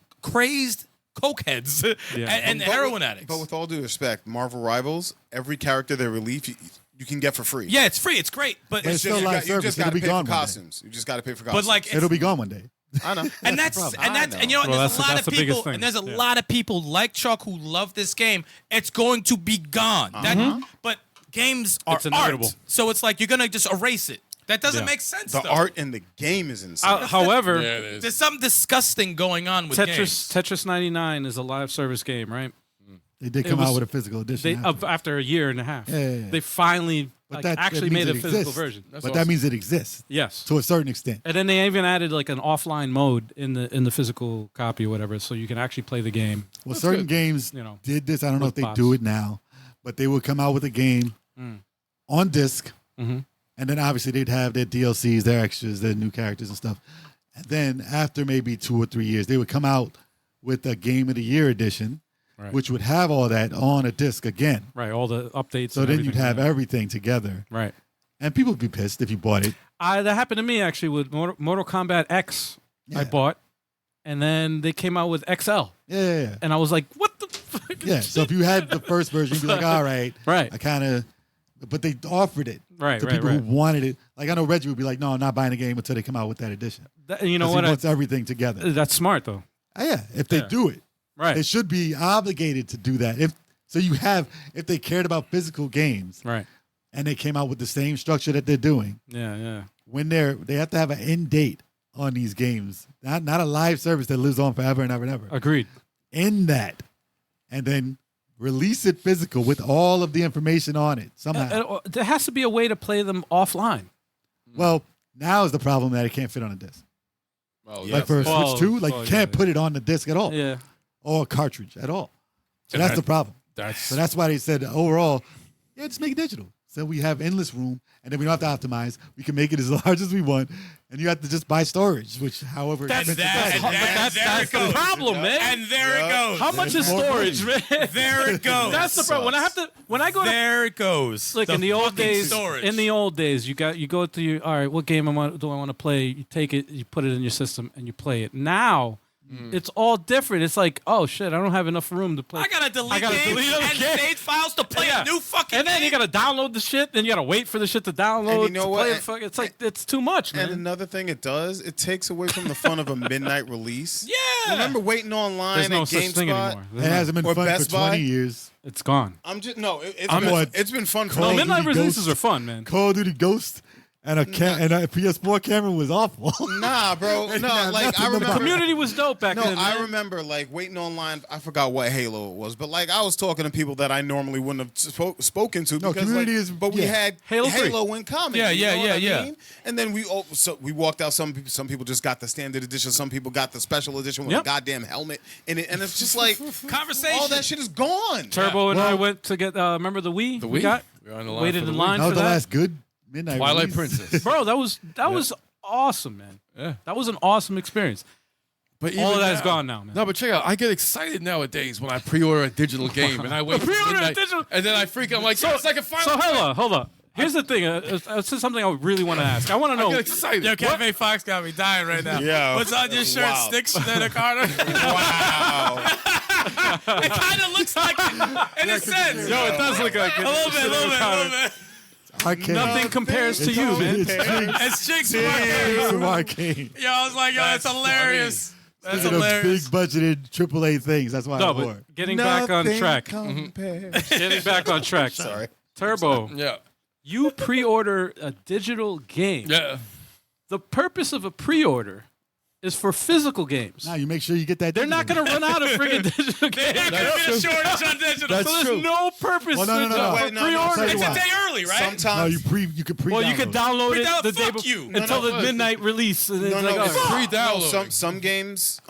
cokeheads and heroin addicts. But with all due respect, Marvel Rivals, every character they release, you can get for free. Yeah, it's free. It's great, but It's still live you service. just It'll got to be pay for gone one day. costumes. You just got to pay for costumes. but like It'll be gone one day. I know. and that's problem. and you know, and Well, there's a lot that's of the biggest people, thing. and there's a Yeah. lot of people like Chuck who love this game. It's going to be gone. But games are It's inevitable. art, so it's like you're gonna just erase it. That doesn't Yeah. make sense. The though. art in the game is insane. However, Yeah, it is. There's something disgusting going on with games. Tetris 99 is a live service game, right? They did It come was- out with a physical edition. After a year and a half. Yeah. They finally that actually means made a it physical exists. version. But that means it exists Yes. to a certain extent. And then they even added like an offline mode in the physical copy or whatever, so you can actually play the game. Well, certain games You know, did this. I don't know if with they bots. do it now, but they would come out with a game on disc, Mhm. and then obviously they'd have their DLCs, their extras, their new characters and stuff. And then after maybe 2 or 3 years, they would come out with a Game of the Year edition, Right. which would have all that on a disc again. right? All the updates. So and then you'd everything, have yeah. everything together. right. And people would be pissed if you bought it. That happened to me actually with Mortal Kombat X. I Yeah. bought, and then they came out with XL, Yeah. and I was like, "What the fuck?" Yeah. So if you had the first version, you'd be like, all right. Right. I kind of, but they offered it Right, to right, people right. who wanted it. Like I know Reggie would be like, no, I'm not buying a game until they come out with that edition. You know 'Cause what? He wants everything together. That's smart though. Yeah. If they Yeah. do it, Right. they should be obligated to do that. If they cared about physical games Right. and they came out with the same structure that they're doing. Yeah. When they have to have an end date on these games, not a live service that lives on forever and ever and ever. Agreed. End that, and then release it physical with all of the information on it somehow. There has to be a way to play them offline. Well, now is the problem that it can't fit on a disc. Oh, Like for a Switch 2, like you can't put it on the disc at all. Yeah. Or a cartridge at all. So that's the problem. So that's why they said overall, just make it digital. So we have endless room, and then we don't have to optimize. We can make it as large as we want, and you have to just buy storage, which however expensive that is. That's the problem, man. And there it goes. How much is storage, man? There it goes. That's the problem. When I go to there it goes. Look, in the old days, storage. you go to your, all right, what game do I want to play? You take it, you put it in your system, and you play it. Now, it's all different. It's like, oh shit, I don't have enough room to play. I gotta delete games and save files to play a new fucking And then game. you gotta download the shit, then you gotta wait for the shit to download. And you know to what? play it's like it's too much, man. And another thing it does, it takes away from the fun of a midnight release. Yeah. Remember waiting online There's no at such thing GameSpot? anymore. It hasn't been Or fun Best for 20 Buy? years. It's gone. It's been fun for Call No, of me. midnight Duty releases Ghost. are fun, man. Call of Duty Ghost and a PS4 camera was awful. Nah, bro. No, Yeah, like nothing I but remember. Community was dope back then. I man. remember like waiting online. I forgot what Halo it was, but like I was talking to people that I normally wouldn't have spoken to. No, because, Community like, is- But we yeah. had Halo 3. in common. Yeah, you know what I yeah. mean? And then we walked out. Some people just got the standard edition. Some people got the special edition with Yep. a goddamn helmet in it. And it's just like Conversation. all that shit is gone. Turbo and I went to get. Remember the Wii? The We Wii? got We were on the line waited for the in Wii. line That for was the that. last good midnight Twilight release. Princess. Bro, that was awesome, man. Yeah. That was an awesome experience. But All even of that is now- gone now, man. No, but check out. I get excited nowadays when I pre-order a digital game and I wait for Pre-order a midnight, digital- and then I freak. I'm like, yes, I can finally. So hold on. Here's the thing. It's something I really want to ask. I want to I know. get excited. Yo, Cafe Fox got me dying right now. Yeah. What's on your shirt? Wow. Sticks, Senator Carter? Wow. It kind of looks like it in a sense. Yo, it does look like it. A little bit. Arcade. Nothing compares to you, man. It's Jinx. It's chicks. From Arcade. Yo, I was like, yo, that's hilarious. That's Speaking of big hilarious. budgeted AAA things, that's why I No, wore but it. getting back on track. Compares. Getting back on track. Sorry. Turbo, Yeah, you pre-order a digital game. yeah. The purpose of a pre-order is for physical games. Now you make sure you get that. They're not going to run out of friggin' digital There's games. not going to be a shortage on digital. That's So true. there's no purpose Well, no, no, no, for Wait, no, no, pre-order. tell you It's a why. day early, right? No, Sometimes you could pre. Well, you could download it the day Fuck before you. until No, the midnight release. And it's No, like, no, all it's right. Pre-downloading. some games,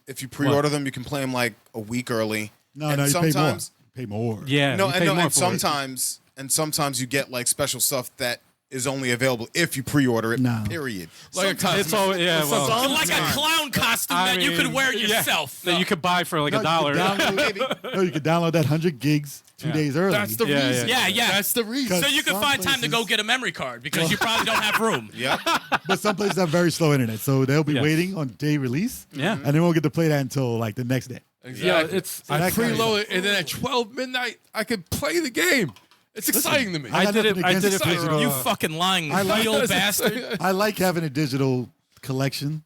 if you pre-order them, you can play them like a week early. No, And no, you pay more. sometimes- Pay more. Yeah, No, you and pay no, more and for it. sometimes you get like special stuff that is only available if you pre-order it. No. Period. Like a Sometimes- It's all yeah. Well, Like a clown costume I that you could mean, wear yeah, yourself. that you could buy for like No, $1. you could download that 100 gigs 2 days early. That's the Yeah, reason. yeah, yeah. That's the reason. So you can Some find time to go places- get a memory card because you probably don't have room. Yep. But some places have very slow internet, so they'll be Yes. waiting on day release. Yeah. And they won't get to play that until like the next day. Exactly. Yeah, it's I that kind of preload it, and then at 12 midnight, I could play the game. It's exciting to me. I got did it- nothing I against did it for, digital. You fucking lying I like- real bastard. I like having a digital collection.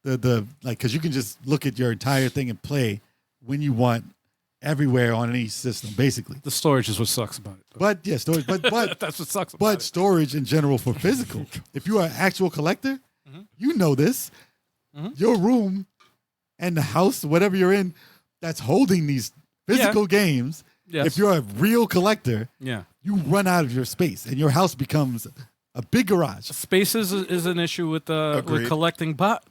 The like because you can just look at your entire thing and play when you want, everywhere on any system, basically. the storage is what sucks about it. But yeah, storage. But That's what sucks about but it. storage in general for physical. If you are an actual collector, you know this. Your room and the house, whatever you're in, that's holding these physical games. Yes. If you're a real collector, Yeah. you run out of your space, and your house becomes a big garage. Space is an issue with Agreed. collecting, but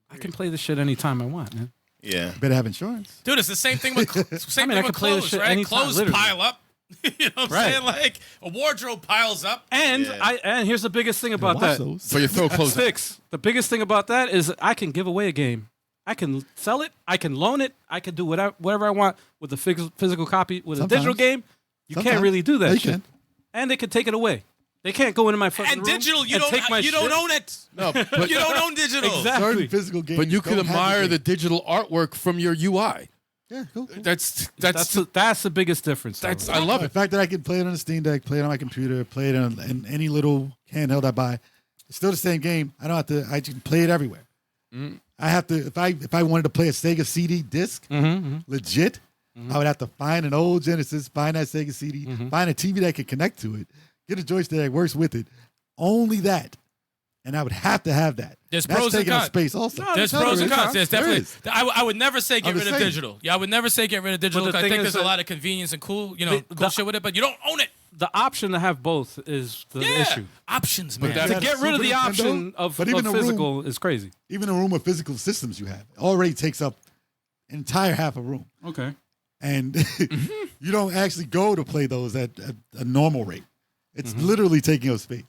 I can play this shit anytime I want, man. Yeah. Better have insurance. Dude, it's the same thing with same I mean, I thing with can play this clothes, shit right? anytime, Clothes literally. pile up. You know what I'm Right. saying? Like a wardrobe piles up. And Yeah. and here's the biggest thing about Wash that. those. So you throw clothes. Stikz. The biggest thing about that is I can give away a game. I can sell it. I can loan it. I can do whatever I want with a physical copy. With Sometimes. a digital game, you Sometimes. can't really do that Yeah, you shit. can. And they can take it away. They can't go into my fucking And room digital, you and take my don't shit. own it. No, but, You don't own digital. Exactly. Certain physical games. but you can don't have admire the game. digital artwork from your UI. Yeah, cool. That's That's the biggest difference. that's though. I love The it. fact that I can play it on a Steam Deck, play it on my computer, play it in any little handheld I buy, it's still the same game. I don't have to. I can play it everywhere. I have to. If I wanted to play a Sega CD disc, legit, I would have to find an old Genesis, find that Sega CD, find a TV that could connect to it, get a joystick that works with it. Only that. And I would have to have that. There's That's pros and taking up cons. space also. There's pros and cons. There's There definitely. is. I would never say get I'm rid just of saying. digital. Yeah, I would never say get rid of digital. the 'Cause I thing think is there's a that- lot of convenience and cool shit with it, but you don't own it. The option to have both is the issue. Options, man. that- To get rid of the Super Nintendo, option of but even a room- physical is crazy. Even a room of physical systems you have already takes up an entire half a room. Okay. And you don't actually go to play those at a normal rate. It's literally taking up space.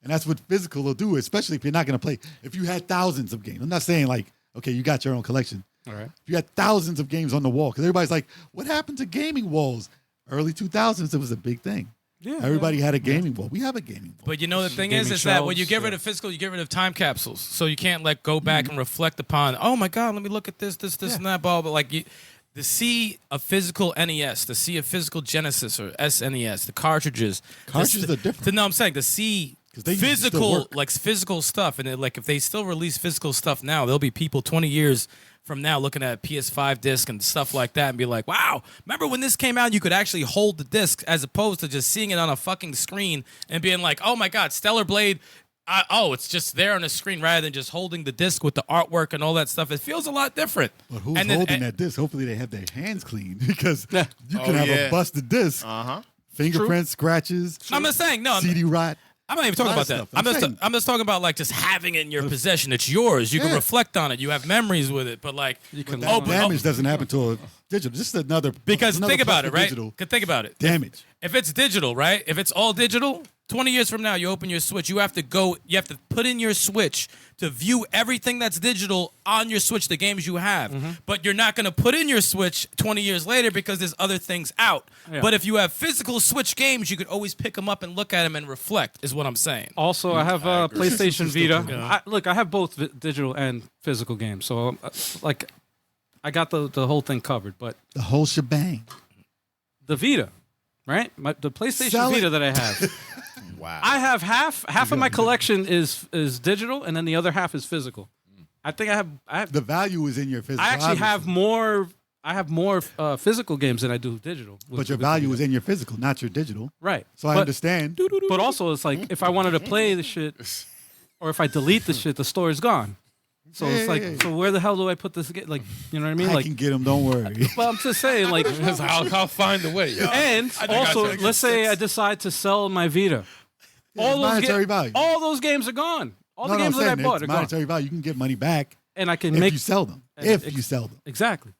And that's what physical will do, especially if you're not going to play. If you had thousands of games, I'm not saying like, okay, you got your own collection. All right. If you had thousands of games on the wall, because everybody's like, what happened to gaming walls? Early 2000s, it was a big thing. Yeah. Everybody had a gaming wall. We have a gaming wall. But you know the thing Gaming is that when you shelves, get rid of physical, you get rid of time capsules. So you can't like go back and reflect upon. Oh my God, let me look at this, and that, ball. But like to see a physical NES, to see a physical Genesis or SNES, the cartridges. Cartridges are different. No, I'm saying to see 'Cause they used to still physical, work. like physical stuff, and like if they still release physical stuff now, there'll be people 20 years from now looking at PS5 disc and stuff like that and be like, wow, remember when this came out, you could actually hold the disc as opposed to just seeing it on a fucking screen and being like, oh my God, Stellar Blade. It's just there on the screen rather than just holding the disc with the artwork and all that stuff. It feels a lot different. But who's And then- holding that disc? Hopefully they have their hands clean because you can Oh, have yeah. a busted disc, fingerprints, scratches, I'm not saying, no, CD rot. I'm not even talking A lot about of that. stuff. I'm just talking about like just having it in your possession. It's yours. You can Yeah. reflect on it. You have memories with it. But like, You can That learn. damage doesn't happen to a digital. Just another because another think about plus it, for right? Digital Think about it. damage. If it's digital, right? If it's all digital, 20 years from now, you open your Switch, you have to put in your Switch to view everything that's digital on your Switch, the games you have. But you're not going to put in your Switch 20 years later because there's other things out. Yeah. But if you have physical Switch games, you could always pick them up and look at them and reflect, is what I'm saying. Also, I have a PlayStation System still Vita. Look, I have both digital and physical games. So, like, I got the whole thing covered. But The whole shebang. the Vita, right? The PlayStation Sell it. Vita that I have. Wow. I have half of my collection is digital, and then the other half is physical. I think I have. The value is in your physical. I actually have obviously. more. I have more physical games than I do digital. But your value is in your physical, not your digital. right. So I But- understand. But also, it's like if I wanted to play the shit, or if I delete the shit, the store is gone. So it's like, Yeah. so where the hell do I put this again? Like, you know what I mean? I Like, can get them. Don't worry. well, I'm just saying, like, I'll find a way. and I also, got you. let's say I decide to sell my Vita. monetary value. all those games are gone. All No, the no, games I'm that I saying bought it's are gone, monetary value. You can get money back and I can if make you sell them. and If ex- you sell them. exactly.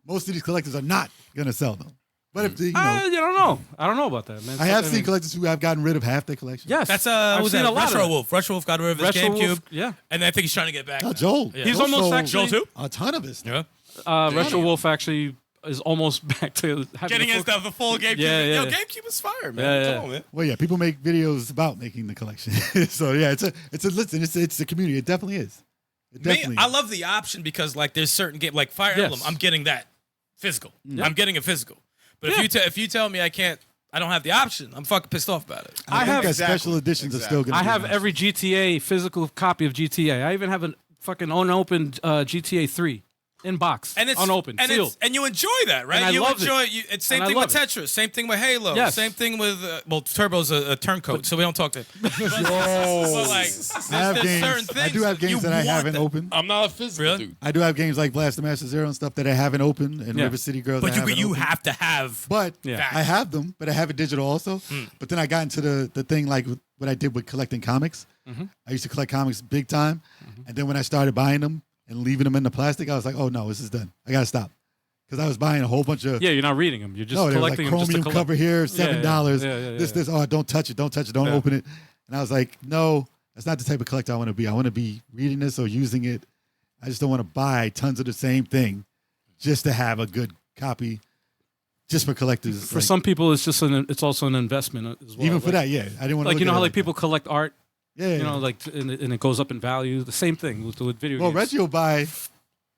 Most of these collectors are not going to sell them. But if you know, I don't know. I don't know about that, man. I have seen collectors who have gotten rid of half their collection. Yes, That's I've who's seen that? a lot Retro of Wolf. Retro Wolf got rid of his Retro GameCube. Wolf, yeah. And I think he's trying to get back. Oh, Joel. Yeah. He's Joel almost sold actually- Joel too? a ton of his stuff. Yeah. Retro Wolf actually is almost back to having Getting a his full- stuff, the full GameCube. Yeah, yeah. Yo, GameCube is fire, man. Yeah, yeah. Come on, man. Well, yeah, people make videos about making the collection. So yeah, it's a community. It definitely is. It Me, definitely. I is. love the option because like there's certain game like Fire Yes. Emblem. I'm getting that physical. Yeah. I'm getting a physical. But Yeah. if you tell me I don't have the option, I'm fucking pissed off about it. I think have- that Exactly. special editions are still going to I have every GTA physical copy of GTA. I even have a fucking unopened GTA 3 in box, And it's unopened, and sealed. and you enjoy that, right? And I you loved it. enjoy it's same And I thing with love it. Tetris, same thing with Halo, Yes. same thing with Turbo's a turncoat, so we don't talk to. But like, I have there's certain games. things I do have you games that I want haven't that. opened. I'm not a physical Really? dude. I do have games like Blast the Master Zero and stuff that I haven't opened, and Yeah. River City Girls. But I haven't you opened. have to have. But Yeah. I have them, but I have it digital also. But then I got into the thing like what I did with collecting comics. I used to collect comics big time, and then when I started buying them and leaving them in the plastic, I was like, oh no, this is done. I gotta stop because I was buying a whole bunch of Yeah, you're not reading them. You're just no, they were like collecting them just to chromium collect. cover here, $7. Yeah, yeah, This. yeah. Oh, don't touch it, don't Yeah. open it. And I was like, no, that's not the type of collector I want to be. I want to be reading this or using it. I just don't want to buy tons of the same thing just to have a good copy, just for collectors. For like, some people, it's just it's also an investment as well. even for that, yeah, I didn't want to Like you know how like that. people collect art, yeah, you know, like and it goes up in value. The same thing with video well, games. Reggie will buy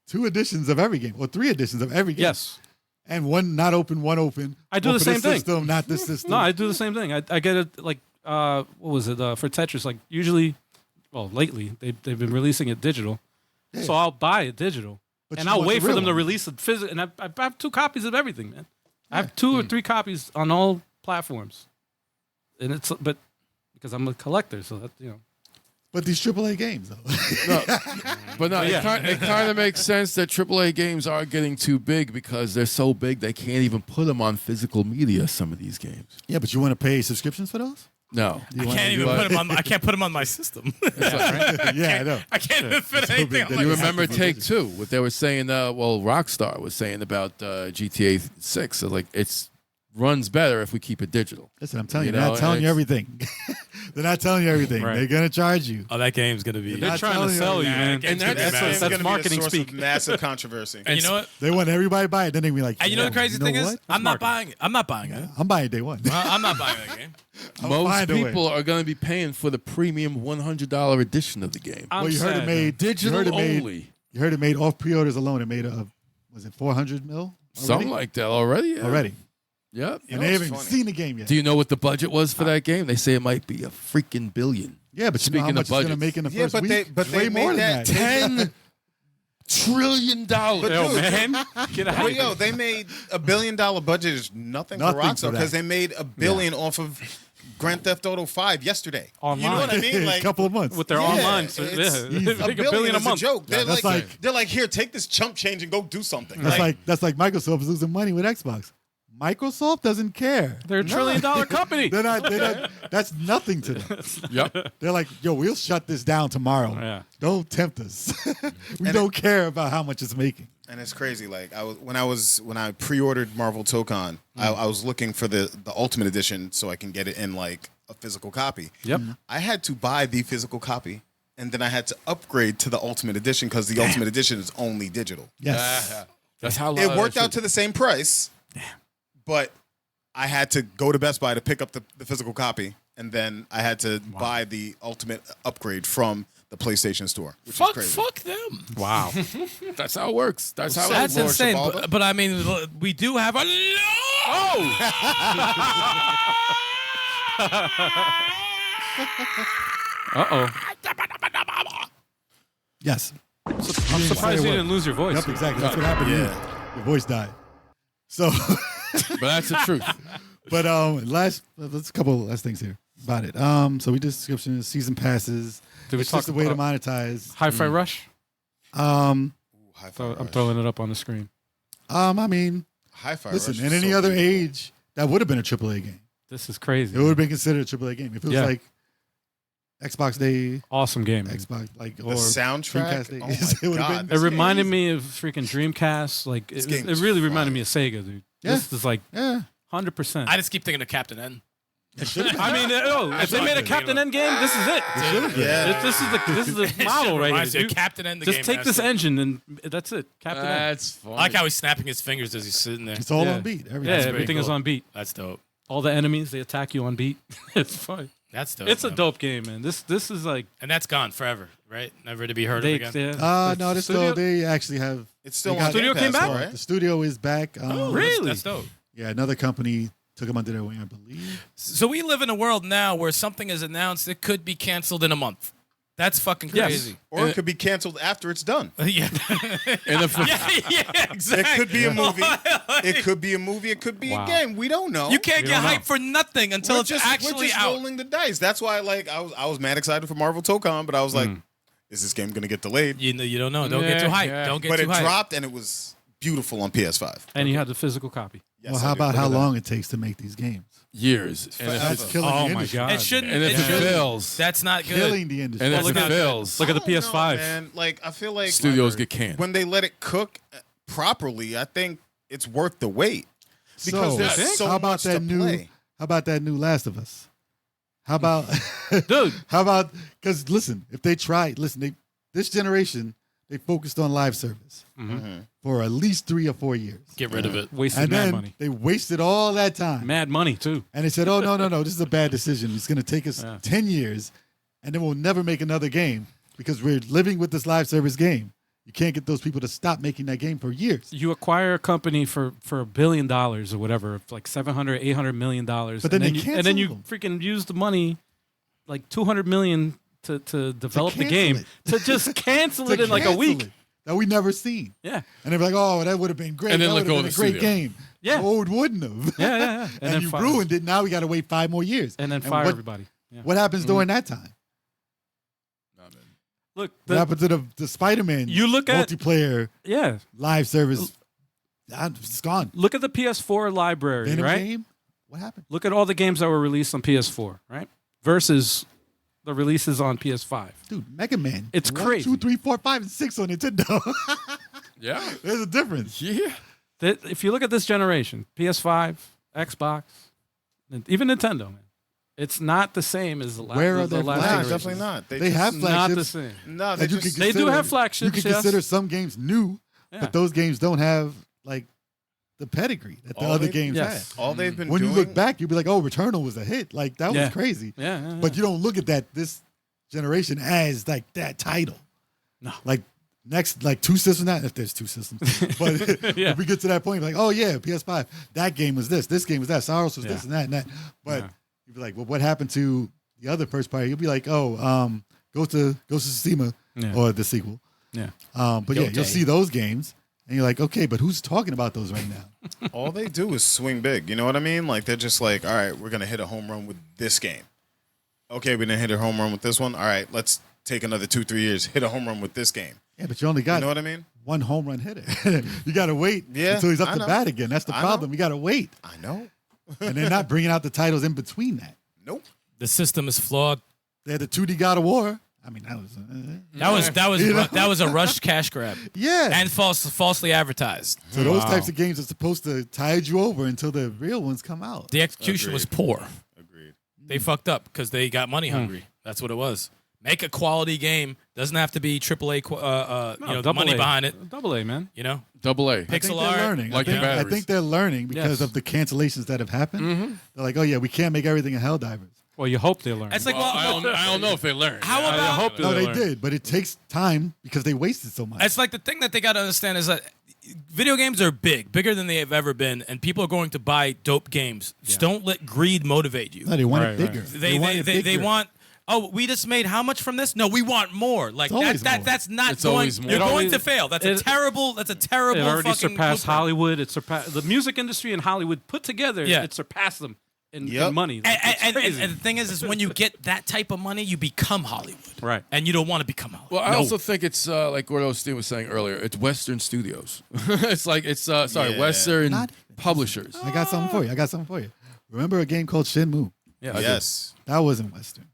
2 editions of every game or 3 editions of every game. Yes. And one not open, one open. I do One the for same this thing. System, not this system. No, I do the same thing. I get it like what was it for Tetris? Like usually, well, lately they've been releasing it digital, so I'll buy it digital, But And you I'll want wait the for them real to one. release it physical. And I have 2 copies of everything, man. I have 2 or 3 copies on all platforms. And it's because I'm a collector, so that But these AAA games, though. But no, yeah. it kind of makes sense that AAA games are getting too big because they're so big they can't even put them on physical media. Some of these games. Yeah, but you want to pay subscriptions for those? No, I can't even put them on. I can't put them on my system. Yeah, I know. I can't even fit So anything big on that my you you system. remember Take-Two? What they were saying? Well, Rockstar was saying about GTA 6. So like, it's runs better if we keep it digital. Listen, I'm telling you, You they're know, not telling you it's- everything. They're not telling you everything. Right. They're gonna charge you. Oh, that game's gonna be. They're not trying to telling you sell you, man. And That's that's gonna marketing be a source speak. of massive controversy. And you know what? They want everybody to buy it. Then they can be like, And you know the "Yo, crazy know thing is, what? I'm not marketing. buying it. I'm not buying it. I'm buying day one. I'm not buying that game. Most find a way. people are going to be paying for the premium $100 edition of the game. I'm Well, you heard sad, it made Digital you heard it made, only. You heard it made off pre-orders alone. It made was it 400 mil? Something like that already. Yeah. already. Yep. And know they what's haven't even funny? seen the game yet. Do you know what the budget was for that game? They say it might be a freaking billion. Yeah, but you know how Speaking much of it's gonna budgets. make in the Yeah, first but week? they Way made more than that that. $10 trillion. Yo, dude, man, get out But of here. yo, they made $1 billion budget is nothing for Nothing for Rockstar that. because they made $1 billion off of Grand Theft Auto 5 yesterday. Online. You know what I mean? a Like couple of months. With their yeah, online, so, it's- yeah, easy. they $1 make billion $1 billion a is month. joke. They're that's like, like- they're like, here, take this chump change and go do something. that's like Microsoft is losing money with Xbox. Microsoft doesn't care. They're a $1 trillion company. They're not. That's nothing to them. Yep. They're like, yo, we'll shut this down tomorrow. Yeah. Don't tempt us. We don't care about how much it's making. And it's crazy. Like when I pre-ordered Marvel Tokon, I was looking for the Ultimate Edition so I can get it in like a physical copy. Yep. I had to buy the physical copy, and then I had to upgrade to the Ultimate Edition because the Ultimate Edition is only digital. Yes. That's how It worked out to the same price, but I had to go to Best Buy to pick up the physical copy, and then I had to buy the Ultimate upgrade from the PlayStation Store, which is crazy. Fuck them. Wow. That's how it works. That's how That's it works. insane. Shabalda? But I mean, we do have a. Uh-oh. Yes. I'm surprised you didn't lose your voice. Yep, exactly. That's what happened to you. Your voice died. So, But that's the truth. but let's a couple last things here about it. So we did subscriptions, season passes. Did we It's talk just a way to about monetize. Hi-Fi Rush? Hi-Fi I'm Rush. throwing it up on the screen. I mean, Hi-Fi listen, Rush in is any so other beautiful. age, that would have been a AAA game. This is crazy. It would have been considered a AAA game if it was Yeah. like Xbox Day, Awesome game. man. Xbox like The or soundtrack. Dreamcast Day. Oh It my would've god! been- It this reminded game me of freaking Dreamcast. Like This it game it is really fire. reminded me of Sega, dude. Yeah. This is like Yeah. 100%. I just keep thinking of Captain N. I mean, if they made a Captain N game, this is it. Yeah. This is the model right Reminds here. me of dude. Captain N. The Just game take this master. engine and that's it. Captain N. That's I funny. like how he's snapping his fingers as he's sitting there. It's all Yeah. on beat. Yeah, Everything. everything is cool. on beat. That's dope. All the enemies, they attack you on beat. It's fun. That's dope. It's a man. dope game, man. This is like And that's gone forever, right? Never to be heard they of again. No, the this studio- they actually have. It's still They on got- Studio Game came Pass, back? though, The right? studio is back. really? That's dope. Yeah, another company took them under their wing, I believe. So we live in a world now where something is announced, it could be canceled in a month. That's fucking Yes. crazy. Or it could be canceled after it's done. Yeah. And if yeah, exactly. It could be a movie. It could be a movie. It could be Wow. a game. We don't know. You can't We get don't know. hyped for nothing until We're it's just, actually we're just out. rolling the dice. That's why, like, I was mad excited for Marvel Tokon, but I was like, is this game gonna get delayed? You know, you don't know. Don't get too Yeah, hyped. yeah. Don't get But too it hyped. dropped and it was beautiful on PS5. And you had the physical copy. Yes, Well, I how do. about Look how at that. long it takes to make these games? years. And if, That's it, killing Oh the my industry. god. It shouldn't. and if it it shouldn't- fails, That's not good. Killing the industry. and if look it at- fails, Look at the I don't know, PS5. man. Like, I feel like studios get canned. when they let it cook properly, I think it's worth the wait because So, there's so how about much that to new? play. How about that new Last of Us? How about, Dude. How about? Because listen, if they tried, this generation they focused on live service for at least 3 or 4 years, Get rid of it. Wasted and mad then money. they wasted all that time. Mad money too. And they said, "Oh no, this is a bad decision. It's going to take us 10 years, and then we'll never make another game because we're living with this live service game. You can't get those people to stop making that game for years." You acquire a company for $1 billion or whatever, like $700, $800 million. But then they and then you cancel freaking use the money, like $200 million to develop the cancel game, it. to just cancel To it in like a cancel week. it. that we never seen. Yeah. And they're like, oh, that would have been great. And then that let would go have of been a the great studio. game. Yeah. Oh, it wouldn't have. Yeah. And then you fire, ruined it. Now we got to wait 5 more years. and then fire what, everybody. Yeah. What happens during that time? Look, What happened to the Spider-Man You look at- multiplayer yeah. live service? It's gone. Look at the PS4 library, Venom right? game? What happened? Look at all the games that were released on PS4, right? Versus the releases on PS5. Dude, Mega Man. It's 1, crazy. 2, 3, 4, 5, and 6 on Nintendo. Yeah. There's a difference. Yeah. If you look at this generation, PS5, Xbox, and even Nintendo, man, it's not the same as the last. Where are the their last Nah, flagships? generation. definitely not. They have Not flagships. the same. No, they that you just could They do consider- have flagships, You can yes. consider some games new, Yeah. but those games don't have like the pedigree that the All other they- games yes. have. all they've been When doing. you look back, you'll be like, "Oh, Returnal was a hit. Like that Yeah. was crazy." Yeah. But you don't look at this generation as like that title. No. Like next, like 2 systems. Not if there's 2 systems, but Yeah. if we get to that point, like, oh yeah, PS5, that game was this game was that, Soros was Yeah. this and that and that. But Yeah. you'd be like, well, what happened to the other first party? You'll be like, oh, Ghost of Tsushima Yeah. or the sequel. Yeah. But yeah, you'll see those games. And you're like, okay, but who's talking about those right now? all they do is swing big. You know what I mean? Like they're just like, all right, we're gonna hit a home run with this game. Okay, we didn't hit a home run with this one. All right, let's take another 2-3 years, hit a home run with this game. Yeah, but you only got You know what I mean? one home run hitter. You got to wait Yeah, until he's up I to know. bat again. That's the I know. problem. You got to wait. I know. And they're not bringing out the titles in between that. Nope. The system is flawed. They had the 2D God of War. I mean, that was That was a rushed cash grab yeah. and falsely advertised. So those types of games are supposed to tide you over until the real ones come out. The execution was poor. Agreed. They fucked up because they got money hungry. That's what it was. Make a quality game. Doesn't have to be AAA. The money A. behind it. Double A, man. You know, Double A. I think pixel they're art. learning. like I think, the I batteries. think they're learning because Yes. of the cancellations that have happened. They're like, oh yeah, we can't make everything a Helldivers. Well, you hope they learn. It's like, Well, well, I don't know if they learned. how I about? hope No, they learn. did, but it takes time because they wasted so much. It's like the thing that they got to understand is that video games are bigger than they have ever been, and people are going to buy dope games. Just don't let greed motivate you. No, they want Right, it right. bigger. They want. Oh, we just made how much from this? No, we want more. Like It's always more. that's not It's going. always more. You're It going always- to fail. That's a it- terrible. That's a terrible. It already fucking surpassed blueprint. Hollywood. It surpassed the music industry and Hollywood put together. Yeah. It surpassed them in Yep. money. Like, it's And crazy. the thing is when you get that type of money, you become Hollywood. Right. And you don't want to become Hollywood. Well, I No. also think it's like Gordo Steve was saying earlier. It's Western studios. It's like it's Yeah. Western Not- publishers. I got something for you. Remember a game called Shenmue? Yes. That wasn't Western.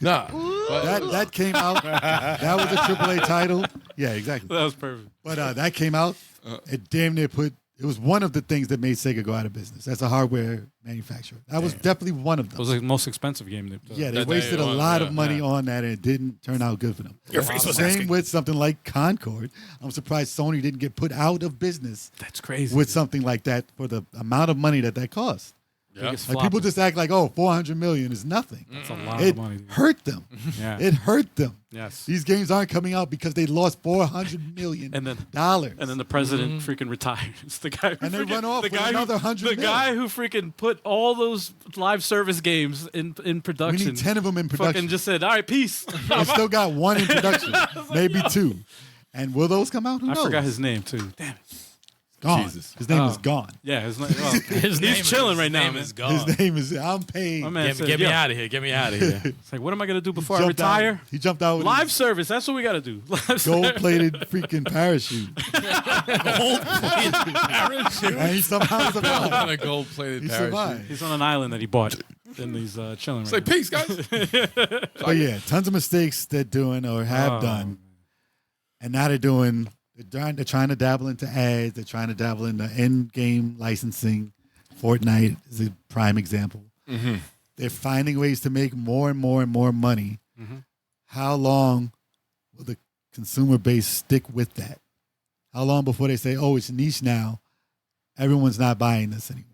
Nah, but That came out. That was a AAA title. Yeah, exactly. That was perfect. But that came out. It damn near put. It was one of the things that made Sega go out of business. That's a hardware manufacturer. That was definitely one of It them. was the most expensive game. Yeah, they That wasted a day, lot yeah, of money yeah. on that, and it didn't turn out good for them. Your face was Same asking. with something like Concord. I'm surprised Sony didn't get put out of business That's crazy. with something like that for the amount of money that cost. Biggest Like flop people is- just act like, oh, $400 million is nothing. That's a lot It of money. hurt them. Yeah. It hurt them. Yes. These games aren't coming out because they lost $400 million. And then- dollars. And then the president freaking retires. The guy who And they freaking- run off the with guy another who, 100 The mil. guy who freaking put all those live service games in we production. need 10 of them in Fucking production. just said, all right, peace. I still got one in production, maybe 2. And will those come out? Who I knows? forgot his name too. Damn it. Gone. Jesus. His name Oh. is gone. Yeah, his name. Well, His name he's chilling right now, name man. is gone. His name is. I'm paid. My man said, Get me "Yo." out of here. Get me out of here. It's like, what am I gonna do before I Jumped out- retire? He jumped out with Live his service. That's what we gotta do. Live gold-plated freaking parachute, and he somehow on survived. a gold-plated He parachute. survived. He's on an island that he bought, and he's chilling It's right like now. peace, guys. But yeah, tons of mistakes they're doing or have Oh. done, and now they're doing. They're trying to dabble into ads. They're trying to dabble into in-game licensing. Fortnite is a prime example. Mm-hmm. They're finding ways to make more and more and more money. How long will the consumer base stick with that? How long before they say, "Oh, it's niche now. Everyone's not buying this anymore."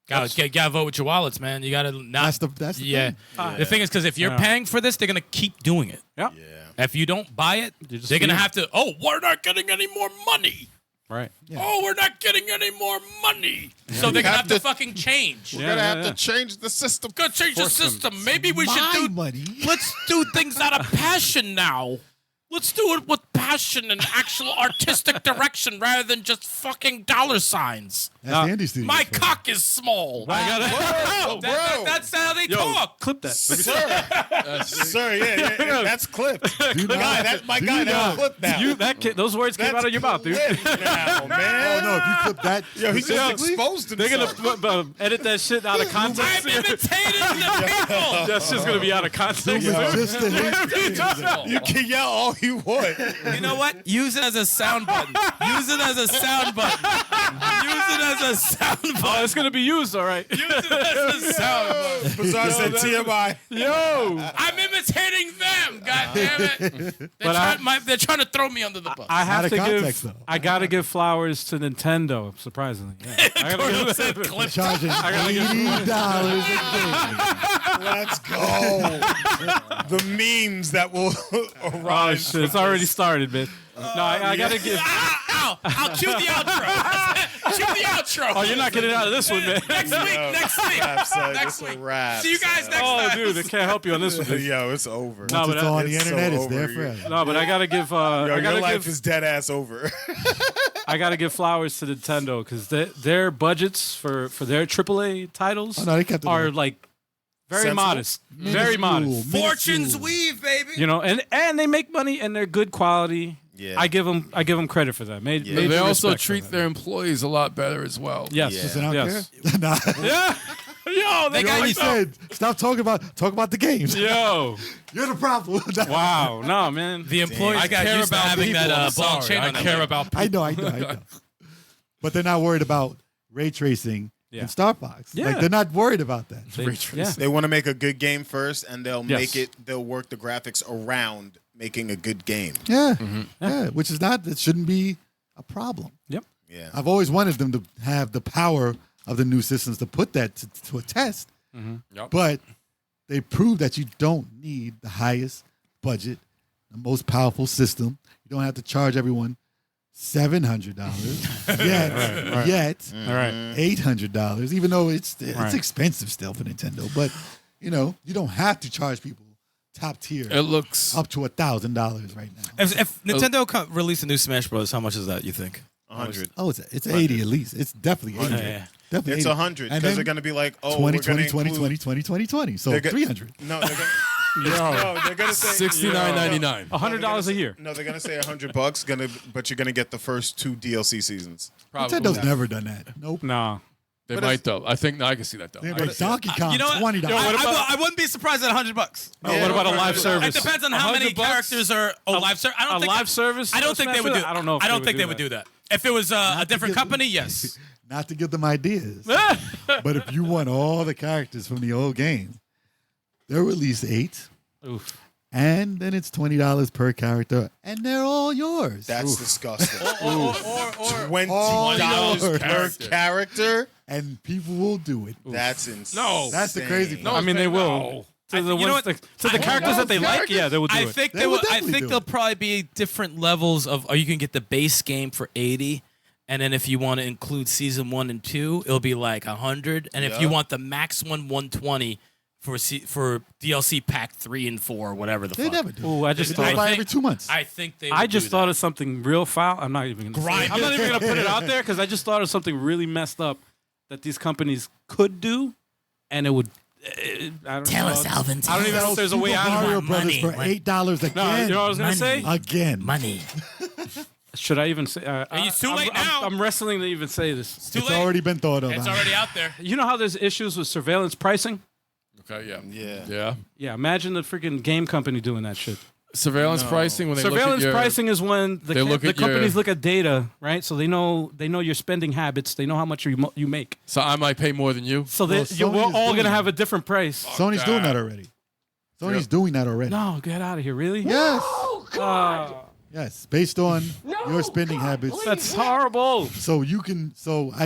Gotta vote with your wallets, man. You gotta not. That's the Yeah. thing. The thing is, because if you're Yeah. paying for this, they're gonna keep doing it. Yep. Yeah. If you don't buy it, You just they're gonna feed 'em. have to. Oh, we're not getting any more money. Right. Oh, we're not getting any more money. So they're gonna have to fucking change. We're Yeah, gonna yeah, have yeah. to change the system. Gotta change the Force them. system. Maybe we My should do. money. Let's do things out of passion now. Let's do it with passion. passion and actual artistic direction rather than just fucking dollar signs. That's Andy Studios. My for you. cock is small. That's how they talk. Clip that. Sir, yeah, that's clipped. My guy, that's clipped now. Those words came out of your mouth, dude. Now, man. Oh no! If you clip that, Yo, he just exposed They're himself. gonna edit that shit out of context. I'm imitating the people. That's just gonna be out of context. just to hate. You can yell all you want. You know what? Use it as a sound button. Use it as a sound button. Use it as a sound Oh, button. it's gonna be used, all right. Use it as a sound button. Bizarre said TMI. Yo, I'm imitating them. God damn it. They're trying to throw me under the bus. I have Out to of context, give. though. I gotta give flowers to Nintendo. Surprisingly, yeah. I gotta said give, clip. Charging $80 a game. Let's go. The memes that will Oh arise. shit! It's already started, man. No, I gotta give. Ow! I'll cue the outro. Cue the outro. Oh, you're not getting out of this one, man. Next week. Wrap, son. Next It's a week. wrap, See you guys son. next Oh, time. dude, I can't help you on this one. Yo, it's over. No, but It's on the it's so internet. It's over there you. forever. No, but I gotta give. Yo, I your gotta life give. is dead ass over. I gotta give flowers to Nintendo because their budgets for their AAA titles Oh, no, they kept it are low. like very Sensible. modest, very modest. Fortunes weave, baby. You know, and they make money and they're good quality. Yeah. I give them credit for that. Major They also respect for treat that. their employees a lot better as well. Yes, Yeah. Just an out yes. there? Nah. Yeah. Yo, they You got always said, stop talking about the games. Yo, You're the problem. wow, no, man. The employees I got care used to about having people. that I'm ball sorry. chain I on their care leg. about people. I know. But they're not worried about ray tracing Yeah. in Star Fox. Yeah. Like they're not worried about that. Yeah. They want to make a good game first, and they'll Yes. they'll work the graphics around making a good game. Yeah. Yeah. Which is not, it shouldn't be a problem. Yep. Yeah. I've always wanted them to have the power of the new systems to put that to a test. Yep. But they prove that you don't need the highest budget, the most powerful system. You don't have to charge everyone $700 yet All right. $800, even though it's Right. expensive still for Nintendo. But you don't have to charge people top tier It looks up to $1,000 right now. If Nintendo released a new Smash Bros, how much is that? You think? 100. Oh, it's 80 at least. It's definitely 80. Yeah. Definitely It's 80. 100 And because then they're going to be like, oh, 20, we're going 20, to 20, include... 20, 20, 20, 20. So They're go- 300. No, they're going to say $69.99. $100 a year. No, they're going to say $100, but you're going to get the first 2 DLC seasons. Nintendo's never done that. Nope. No. They might though. I think I can see that though. They're like Donkey Kong, You know what? $20. I wouldn't be surprised at $100. Oh, what about a live service? It depends on how many $100? characters are. Oh, live service. I don't A think live service? I don't think they would do. I don't know. If I don't think they would do that. If it was a different get- company, yes. Not to give them ideas. But if you want all the characters from the old game, they'll release 8. Oof. And then it's $20 per character, and they're all yours. That's disgusting. Or $20 per character. character? And people will do it. That's insane. No. That's the crazy part. No, I mean, they will. no. To the you know ones what? to the characters that they like, yeah, they would do I it. think They they would will. I definitely think do there'll it. probably be different levels of. Or you can get the base game for 80, and then if you want to include season 1 and 2, it'll be like 100, and if you want the max one, 120 for DLC pack 3 and 4, whatever the They fuck. never do. Ooh, I just They do it thought. by think- every 2 months. I think they. I would just do thought that. of something real foul. I'm not even gonna say. I'm not even gonna put it out there because I just thought of something really messed up that these companies could do, and it would. I don't Tell know. us, Alvin. I don't even know if there's a way Super out of Mario it. Brothers money, for money. $8 again. No, you know what I was gonna say? Again. money. Should I even say? It's too late now. I'm wrestling to even say this. It's too It's late. already been thought of. It's already out there. You know how there's issues with surveillance pricing? Okay, yeah. Yeah. Yeah. Yeah, imagine the freaking game company doing that shit. Surveillance pricing when they Surveillance look at your, pricing is when the, they look the at companies your- look at data, right? So they know your spending habits. They know how much you make. So I might pay more than you. So Well, we're Sony is all doing gonna that. have a different price. Sony's doing that already. Sony's doing that already. No, get out of here! Really? Yes. Uh, Yes. Based on your spending habits. that's horrible. So I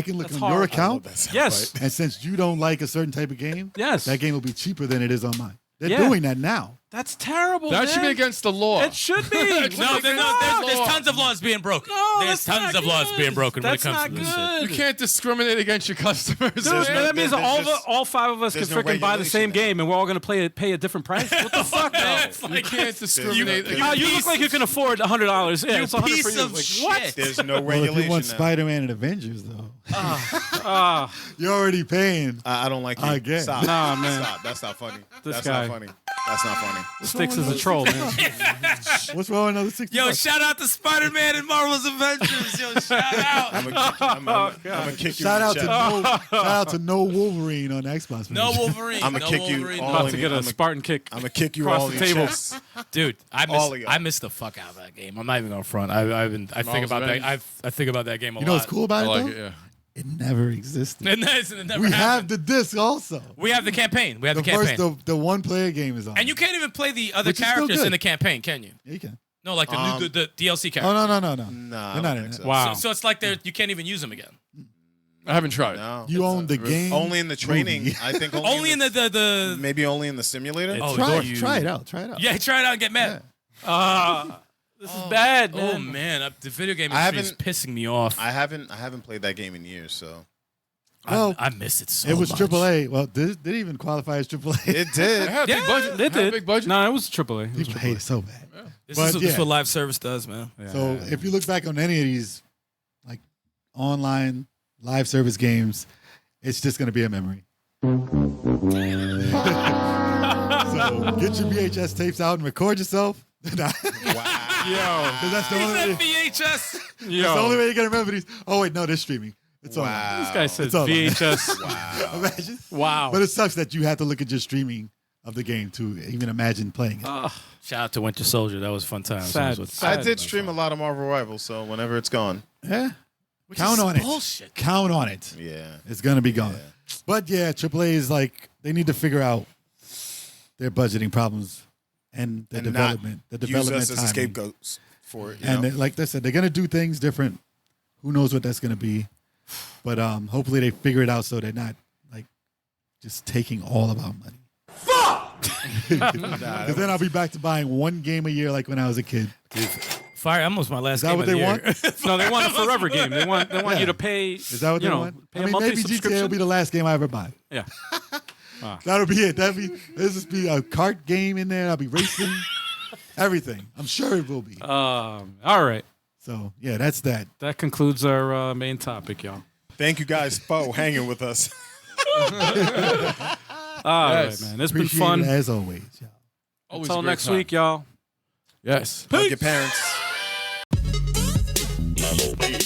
can look That's on horrible. your account. Yes. And since you don't like a certain type of game, Yes. that game will be cheaper than it is on mine. They're Yeah. doing that now. That's terrible. That should be man. against the law. It should be. No, there's tons of laws being broken. No, There's that's tons not of laws good. being broken That's when it not comes to this shit. You good. can't discriminate against your customers. Dude, no- that means there's just- all five of us can there's no freaking buy the same regulation game, and we're all going to pay a different price. What the fuck? You can't discriminate. You- against- You look like you can afford $100. Yeah, it's $100 for piece you. of Like, shit. what? There's no Well, regulation. if you want now. Spider-Man and Avengers, though, Ah, you're already paying. I don't like you. Again. Stop. Nah, man. Stop. That's not funny. This That's guy. not funny. That's not funny. Stikz is a troll, man. What's wrong with another 60 Yo, bucks? shout out to Spider-Man and Marvel's Avengers. Yo, shout out. I'm gonna kick you. Shout in out the to chest. shout out to No Wolverine on Xbox. No version. Wolverine. I'ma no kick you Wolverine, all no. About to get a Spartan kick. I'm gonna kick you Across all the in your table. chest. Dude, All of y'all. I missed the fuck out of that game. I'm not even gonna front. I think Marvel's about that. Avengers? I think about that game a You lot. know what's cool I about like it, it. though? Yeah. It never existed. And it never We have happened. the disc also. We have the campaign. We have the, The campaign. first, the one-player game is on. And you can't even play the other Which is still characters good. in the campaign, can you? Yeah, you can. No, like the DLC characters. Oh no. Nah, They're I not don't in think it. so. Wow. So it's like you can't even use them again. I haven't tried. No. You own the game. Only in the training. movie. I think Only in the maybe only in the simulator. Oh, Try you- it. Try it out. Try it out. yeah, try it out and get mad. This is bad, man. Oh man, the video game I industry is pissing me off. I haven't played that game in years, so Well, I miss it so it was much. AAA. Well, did it even qualify as AAA? it did. It had a big budget. They It had a did. big budget. No, it was AAA. It was People AAA. hate it so bad. This But is yeah. what live service does, man. So if you look back on any of these like online live service games, it's just going to be a memory. So get your VHS tapes out and record yourself. That's the only way. VHS. That's the only way you're gonna remember these. Oh wait, no, they're streaming. It's all Wow. This guy said It's all VHS. Wow. Imagine. Wow. But it sucks that you have to look at your streaming of the game to even imagine playing it. Shout out to Winter Soldier. That was fun times. Sad. I did stream a lot of Marvel Rivals, so whenever it's gone, Yeah. Count on it. Bullshit. Count on it. yeah. It's gonna be gone. But yeah, AAA is like they need to figure out their budgeting problems and the And development. The Use development us as timing. scapegoats for it. You And know? like they said, they're gonna do things different. Who knows what that's gonna be? But hopefully they figure it out so they're not like just taking all of our money. Because then I'll be back to buying one game a year like when I was a kid. Fire Emblem was my last Is that game what of they the want? year. No, they want a forever game. They want you to pay. Is that what they want? Pay I a mean, monthly maybe GTA subscription. will be the last game I ever buy. Yeah. That'll be it. This just be a kart game in there. I'll be racing, everything. I'm sure it will be. All right. So yeah, that's that. That concludes our main topic, y'all. Thank you guys for hanging with us. All right, Yes. man. It's been Appreciate fun. it as always. Y'all. Always Until a great next time. week, y'all. Yes. Hug your parents. Level B.